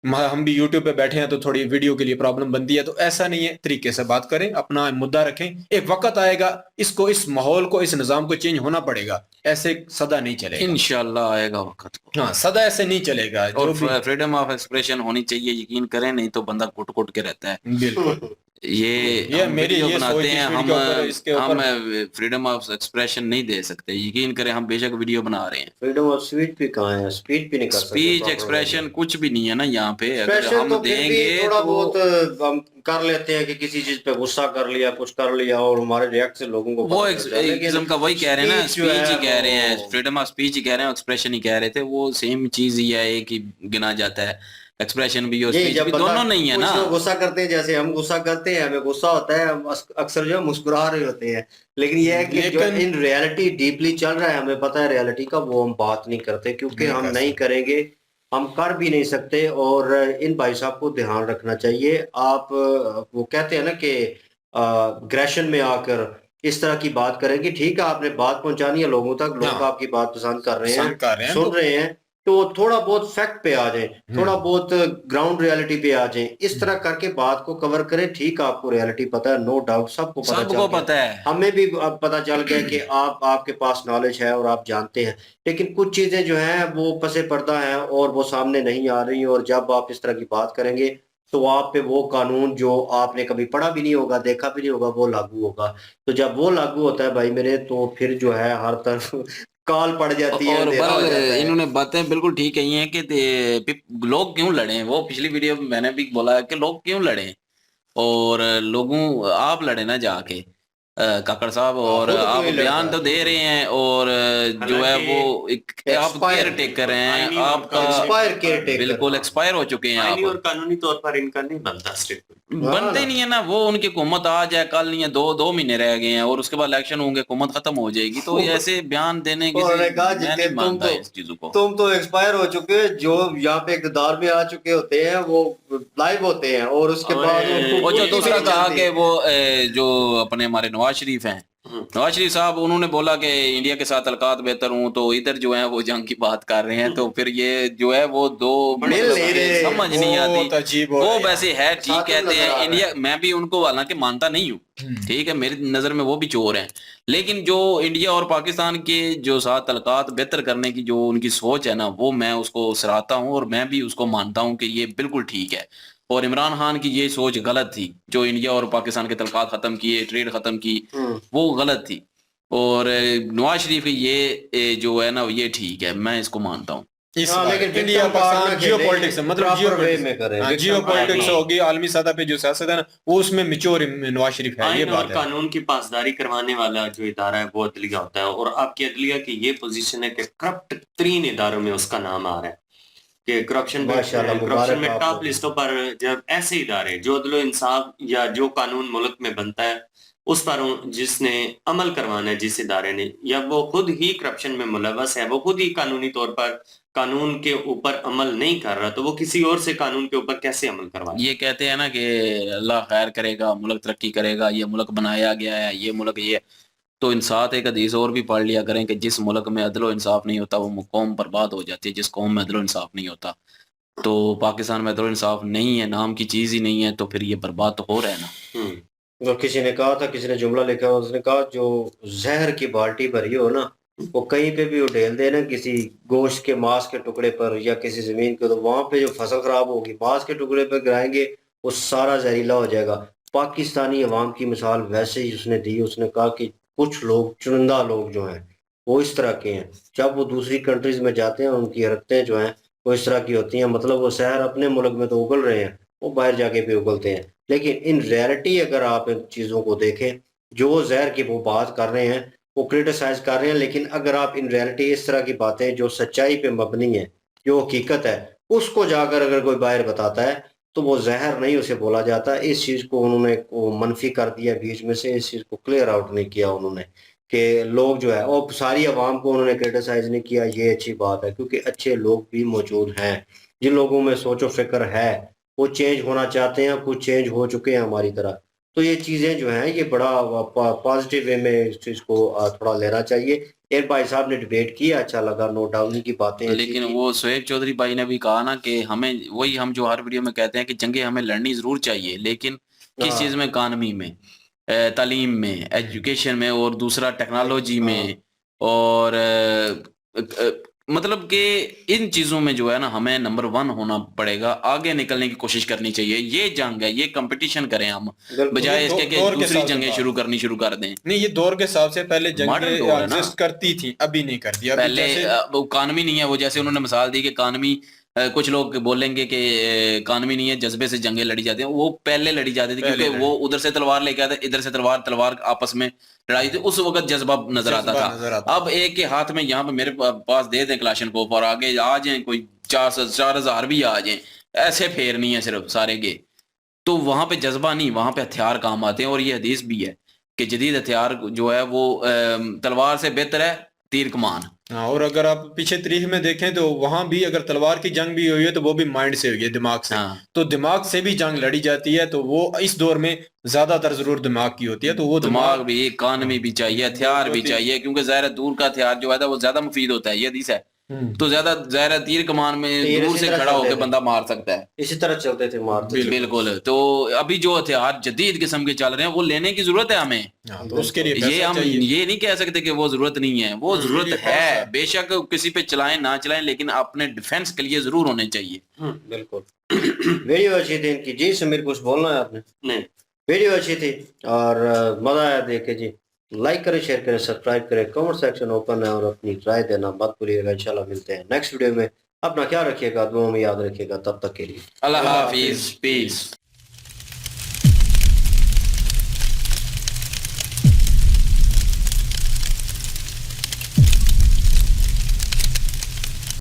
Speaker 5: ہم بھی یوٹیوب پہ بیٹھے ہیں تو تھوڑی ویڈیو کے لیے پرابلم بنتی ہے، تو ایسا نہیں ہے، طریقے سے بات کریں، اپنا مدعا رکھیں۔ ایک وقت آئے گا، اس کو، اس ماحول کو، اس نظام کو چینج ہونا پڑے گا، ایسے سدا نہیں چلے گا۔
Speaker 1: انشاءاللہ آئے گا وقت کو،
Speaker 5: ہاں، سدا ایسے نہیں چلے گا،
Speaker 1: اور
Speaker 5: جو بھی۔
Speaker 1: فریڈم آف ایکسپریشن ہونی چاہیے، یقین کریں، نہیں تو بندہ کٹ کٹ کے رہتا ہے۔
Speaker 5: بالکل،
Speaker 1: یہ
Speaker 5: یہ
Speaker 1: ہم
Speaker 5: میری
Speaker 1: ویڈیو
Speaker 5: یہ سوچ
Speaker 1: بناتے
Speaker 5: تھی
Speaker 1: ہیں،
Speaker 5: فیڈ کے اوپر، اس کے اوپر۔
Speaker 1: ہم فریڈم آف ایکسپریشن نہیں دے سکتے، یقین کریں، ہم بے شک ویڈیو بنا رہے ہیں،
Speaker 2: فریڈم آف اسپیچ بھی کہاں ہے؟ اسپیچ بھی نہیں کر سکتے
Speaker 1: اسپیچ
Speaker 2: proper way
Speaker 1: ایکسپریشن
Speaker 2: میں۔
Speaker 1: کچھ بھی نہیں ہے نا یہاں پہ۔ اگر
Speaker 2: ایکسپریشن
Speaker 1: ہم
Speaker 2: تو پھر
Speaker 1: دیں
Speaker 2: بھی
Speaker 1: گے
Speaker 2: تھوڑا
Speaker 1: تو
Speaker 2: بہت ہم کر لیتے ہیں کہ کسی چیز پہ غصہ کر لیا، کچھ کر لیا، اور ہمارے ریئیکٹ سے لوگوں کو
Speaker 1: وہ
Speaker 2: پتہ
Speaker 1: ایک
Speaker 2: چلتا ہے، لیکن
Speaker 1: قسم کا وہی کہہ رہے ہیں نا،
Speaker 2: اسپیچ جو
Speaker 1: اسپیچ
Speaker 2: ہے
Speaker 1: ہی کہہ رہے ہیں،
Speaker 2: وہ
Speaker 1: فریڈم آف اسپیچ ہی کہہ رہے ہیں، ایکسپریشن ہی کہہ رہے تھے، وہ سیم چیز ہی ہے، ایک ہی گنا جاتا ہے، ایکسپریشن بھی اور
Speaker 2: یہی
Speaker 1: اسپیچ
Speaker 2: جب
Speaker 1: بھی،
Speaker 2: بندہ،
Speaker 1: دونوں نہیں ہے
Speaker 2: کچھ
Speaker 1: نا۔
Speaker 2: لوگ غصہ کرتے ہیں، جیسے ہم غصہ کرتے ہیں، ہمیں غصہ ہوتا ہے، ہم اکثر جو ہے مسکرا رہے ہوتے ہیں، لیکن یہ ہے کہ جو
Speaker 5: لیکن
Speaker 2: ان ریالٹی ڈیپلی چل رہا ہے، ہمیں پتہ ہے ریالٹی کا، وہ ہم بات نہیں کرتے، کیونکہ
Speaker 5: نہیں
Speaker 2: ہم
Speaker 5: کر
Speaker 2: نہیں
Speaker 5: سکتے۔
Speaker 2: کریں گے، ہم کر بھی نہیں سکتے۔ اور ان بھائی صاحب کو دھیان رکھنا چاہیے۔ آپ وہ کہتے ہیں نا کہ گریشن میں آ کر اس طرح کی بات کریں گے، ٹھیک ہے آپ نے بات پہنچانی ہے لوگوں تک، لوگ
Speaker 5: ہاں،
Speaker 2: آپ کی بات پسند کر رہے ہیں،
Speaker 5: پسند کر رہے ہیں
Speaker 2: سن
Speaker 5: تو
Speaker 2: رہے ہیں، تو تھوڑا بہت فیکٹ پہ آ جائیں، تھوڑا بہت گراؤنڈ ریالٹی پہ آ جائیں، اس طرح کر کے بات کو کور کریں۔ ٹھیک ہے آپ کو ریالٹی پتہ ہے، نو ڈاؤٹ، سب کو پتہ
Speaker 1: سب
Speaker 2: چل
Speaker 1: کو
Speaker 2: گیا،
Speaker 1: پتہ ہے،
Speaker 2: ہمیں بھی اب پتہ چل گیا کہ آپ کے پاس نالج ہے اور آپ جانتے ہیں، لیکن کچھ چیزیں جو ہیں وہ پس پردہ ہیں اور وہ سامنے نہیں آ رہی، اور جب آپ اس طرح کی بات کریں گے تو آپ پہ وہ قانون جو آپ نے کبھی پڑھا بھی نہیں ہوگا، دیکھا بھی نہیں ہوگا، وہ لاگو ہوگا۔ تو جب وہ لاگو ہوتا ہے بھائی میرے، تو پھر جو ہے ہر طرف کال پڑ جاتی ہے،
Speaker 1: اور
Speaker 2: اندھیرا ہو
Speaker 1: برحال
Speaker 2: جاتا ہے۔
Speaker 1: انہوں نے باتیں بالکل ٹھیک کہی ہیں کہ لوگ کیوں لڑیں، وہ پچھلی ویڈیو میں میں نے بھی بولا کہ لوگ کیوں لڑیں، اور لوگوں آپ لڑیں نا جا کے کاکڑ صاحب، اور
Speaker 2: خود کیوں
Speaker 1: آپ
Speaker 2: ہی لڑتا
Speaker 1: بیان تو
Speaker 2: ہے؟
Speaker 1: دے رہے ہیں، اور جو ہے وہ آپ کیئر ٹیکر ہیں، آپ کا
Speaker 2: ایکسپائر کیئر ٹیکر،
Speaker 1: بالکل ایکسپائر ہو چکے ہیں آپ،
Speaker 6: آئینی اور قانونی طور پر ان کا نہیں بنتا اسٹیٹمنٹ۔
Speaker 1: بنتے ہی نہیں ہے نا، وہ ان کی حکومت آج ہے کل نہیں ہے، دو مہینے رہ گئے ہیں، اور اس کے بعد الیکشن ہوں گے، حکومت ختم ہو جائے گی، تو ایسے بیان دینے
Speaker 2: انہوں
Speaker 1: کسی،
Speaker 2: نے کہا
Speaker 1: میں
Speaker 2: جتنے
Speaker 1: نہیں مانتا اس چیزوں کو۔
Speaker 2: تم تو ایکسپائر ہو چکے، جو یہاں پہ اقتدار میں آ چکے ہوتے ہیں وہ لائیو ہوتے ہیں، اور اس کے
Speaker 6: اور
Speaker 2: بعد
Speaker 1: وہ جو
Speaker 2: ان کی بھی
Speaker 1: دوسرا
Speaker 2: نہیں
Speaker 1: کہا
Speaker 2: چلتی۔
Speaker 1: کہ وہ جو اپنے ہمارے نواز شریف ہیں، نواز شریف صاحب انہوں نے بولا کہ انڈیا کے ساتھ تعلقات بہتر ہوں، تو ادھر جو ہے وہ جنگ کی بات کر رہے ہیں، تو پھر یہ جو ہے وہ دو
Speaker 2: مل
Speaker 1: مطلب
Speaker 2: نہیں
Speaker 1: کہ
Speaker 2: رہے،
Speaker 1: سمجھ نہیں آتی۔
Speaker 5: بہت عجیب ہو رہا
Speaker 1: وہ
Speaker 5: ہے
Speaker 1: ویسے ہے ٹھیک
Speaker 2: ساتھ
Speaker 1: کہتے
Speaker 2: نظر
Speaker 1: ہیں
Speaker 2: آ رہا
Speaker 1: انڈیا،
Speaker 2: ہے۔
Speaker 1: میں بھی ان کو حالانکہ مانتا نہیں ہوں، ٹھیک ہے، میری نظر میں وہ بھی چور ہیں، لیکن جو انڈیا اور پاکستان کے جو ساتھ تعلقات بہتر کرنے کی جو ان کی سوچ ہے نا، وہ میں اس کو سراہتا ہوں، اور میں بھی اس کو مانتا ہوں کہ یہ بالکل ٹھیک ہے۔ اور عمران خان کی یہ سوچ غلط تھی، جو انڈیا اور پاکستان کے تعلقات ختم کیے، ٹریڈ ختم کی، وہ غلط تھی. اور نواز شریف کی یہ جو ہے نا یہ ٹھیک ہے، میں اس کو مانتا ہوں.
Speaker 2: لیکن
Speaker 5: انڈیا پاکستان جیو پالیٹکس مطلب جیو پالیٹکس ہوگی، عالمی سطح پہ جو سیاست ہے نا وہ اس میں میچور نواز شریف ہے. یہ
Speaker 6: آئین اور
Speaker 5: بات ہے.
Speaker 6: قانون کی پاسداری کروانے والا جو ادارہ ہے وہ عدلیہ ہوتا ہے، اور آپ کی عدلیہ کی یہ پوزیشن ہے کہ کرپٹ ترین اداروں میں اس کا نام آ رہا ہے کہ کرپشن میں ٹاپ لسٹوں پر. جب ایسے ادارے جو عدل و انصاف یا جو قانون ملک میں بنتا ہے اس پر جس نے عمل کروانا ہے، جس ادارے نے، یا وہ خود ہی کرپشن میں ملوث ہے، وہ خود ہی قانونی طور پر قانون کے اوپر عمل نہیں کر رہا، تو وہ کسی اور سے قانون کے اوپر کیسے عمل کروائے؟
Speaker 1: یہ کہتے ہیں نا کہ اللہ خیر کرے گا، ملک ترقی کرے گا، یہ ملک بنایا گیا ہے، یہ ملک یہ. تو ان ساتھ ایک حدیث اور بھی پڑھ لیا کریں کہ جس ملک میں عدل و انصاف نہیں ہوتا وہ قوم برباد ہو جاتی ہے. جس قوم میں عدل و انصاف نہیں ہوتا، تو پاکستان میں عدل و انصاف نہیں ہے، نام کی چیز ہی نہیں ہے، تو پھر یہ برباد تو ہو رہا ہے نا.
Speaker 2: اور کسی نے کہا تھا، کسی نے جملہ لکھا، اس نے کہا جو زہر کی بالٹی بھری ہو نا وہ کہیں پہ بھی اڈیل دے نا، کسی گوشت کے ماس کے ٹکڑے پر یا کسی زمین کے، تو وہاں پہ جو فصل خراب ہوگی ماس کے ٹکڑے پہ گرائیں گے وہ سارا زہریلا ہو جائے گا. پاکستانی عوام کی مثال ویسے ہی اس نے دی. اس نے کہا کہ کچھ لوگ، چنندہ لوگ جو ہیں وہ اس طرح کے ہیں، جب وہ دوسری کنٹریز میں جاتے ہیں ان کی حرکتیں جو ہیں وہ اس طرح کی ہوتی ہیں. مطلب وہ زہر اپنے ملک میں تو اگل رہے ہیں، وہ باہر جا کے بھی اگلتے ہیں. لیکن ان ریئلٹی اگر آپ ان چیزوں کو دیکھیں، جو زہر کی وہ بات کر رہے ہیں، وہ کرٹیسائز کر رہے ہیں، لیکن اگر آپ ان ریئلٹی اس طرح کی باتیں جو سچائی پہ مبنی ہے، جو حقیقت ہے، اس کو جا کر اگر کوئی باہر بتاتا ہے تو وہ زہر نہیں اسے بولا جاتا. اس چیز کو انہوں نے منفی کر دیا بیچ میں سے، اس چیز کو کلیئر آؤٹ نہیں کیا انہوں نے کہ لوگ جو ہے، اور ساری عوام کو انہوں نے کرٹیسائز نہیں کیا. یہ اچھی بات ہے کیونکہ اچھے لوگ بھی موجود ہیں، جن لوگوں میں سوچ و فکر ہے، وہ چینج ہونا چاہتے ہیں، کچھ چینج ہو چکے ہیں ہماری طرح. تو یہ چیزیں جو ہیں یہ بڑا پازیٹیو وے میں اس چیز کو تھوڑا لینا چاہیے. ایک بھائی صاحب نے ڈیبیٹ کیا، اچھا لگا، نو ڈاؤن کی باتیں.
Speaker 1: لیکن وہ سہیب چودھری بھائی نے بھی کہا نا کہ ہمیں وہی، ہم جو ہر ویڈیو میں کہتے ہیں کہ جنگیں ہمیں لڑنی ضرور چاہیے، لیکن کس چیز میں؟ اکانومی میں، تعلیم میں، ایجوکیشن میں، اور دوسرا ٹیکنالوجی میں، اور مطلب کہ ان چیزوں میں جو ہے نا ہمیں نمبر 1 ہونا پڑے گا، آگے نکلنے کی کوشش کرنی چاہیے. یہ جنگ ہے، یہ کمپٹیشن کریں ہم، بجائے اس کے کہ دوسری جنگیں شروع کر دیں.
Speaker 5: نہیں، یہ دور کے حساب سے پہلے جنگیں ایگزسٹ کرتی تھی، ابھی نہیں کرتی.
Speaker 1: پہلے اکانومی نہیں ہے، وہ جیسے انہوں نے مثال دی کہ اکانومی، کچھ لوگ بولیں گے کہ اکانومی نہیں ہے، جذبے سے جنگیں لڑی جاتی ہیں. وہ پہلے لڑی جاتی تھی کیونکہ وہ ادھر سے تلوار لے کے آتے، ادھر سے تلوار آپس میں لڑائی تھی، اس وقت جذبہ نظر آتا تھا. اب ایک کے ہاتھ میں، یہاں پہ میرے پاس دے دیں کلاشن کوف اور آگے آ جائیں کوئی 4,000 بھی آ جائیں، ایسے پھیرنی ہے صرف سارے کے، تو وہاں پہ جذبہ نہیں، وہاں پہ ہتھیار کام آتے ہیں. اور یہ حدیث بھی ہے کہ جدید ہتھیار جو ہے وہ تلوار سے بہتر ہے تیر کمان.
Speaker 5: اور اگر آپ پیچھے تاریخ میں دیکھیں تو وہاں بھی اگر تلوار کی جنگ بھی ہوئی ہے تو وہ بھی مائنڈ سے ہوئی ہے، دماغ سے. تو دماغ سے بھی جنگ لڑی جاتی ہے، تو وہ اس دور میں زیادہ تر ضرور دماغ کی ہوتی ہے. تو وہ
Speaker 1: دماغ بھی، اکانومی بھی چاہیے، ہتھیار بھی چاہیے، کیونکہ ظاہر دور کا ہتھیار جو ہے وہ زیادہ مفید ہوتا ہے. یہ حدیث ہے. تو زیادہ ظاہر تیر کمان میں دور سے کھڑا ہو کے بندہ مار سکتا ہے،
Speaker 2: اسی طرح چلتے تھے مارتے.
Speaker 1: بالکل. تو ابھی جو ہتھیار جدید قسم کے چل رہے ہیں وہ لینے کی ضرورت ہے ہمیں.
Speaker 5: تو اس کے لیے
Speaker 1: یہ ہم یہ نہیں کہہ سکتے کہ وہ ضرورت نہیں ہے، وہ ضرورت ہے. بے شک کسی پہ چلائیں نہ چلائیں، لیکن اپنے ڈیفینس کے لیے ضرور ہونے چاہیے.
Speaker 2: بالکل. ویڈیو اچھی تھی ان کی. جی سمیر، کچھ بولنا ہے آپ نے؟
Speaker 6: نہیں،
Speaker 2: ویڈیو اچھی تھی اور مزہ آیا دیکھ کے. جی لائک کریں، شیئر کریں، سبسکرائب کریں، کمنٹ سیکشن اوپن ہے اور اپنی رائے دینا مت بھولیے گا. انشاءاللہ ملتے ہیں نیکسٹ ویڈیو میں. اپنا خیال رکھیے گا، دعاؤں میں یاد رکھیے گا. تب تک کے لیے
Speaker 1: اللہ حافظ، پیس.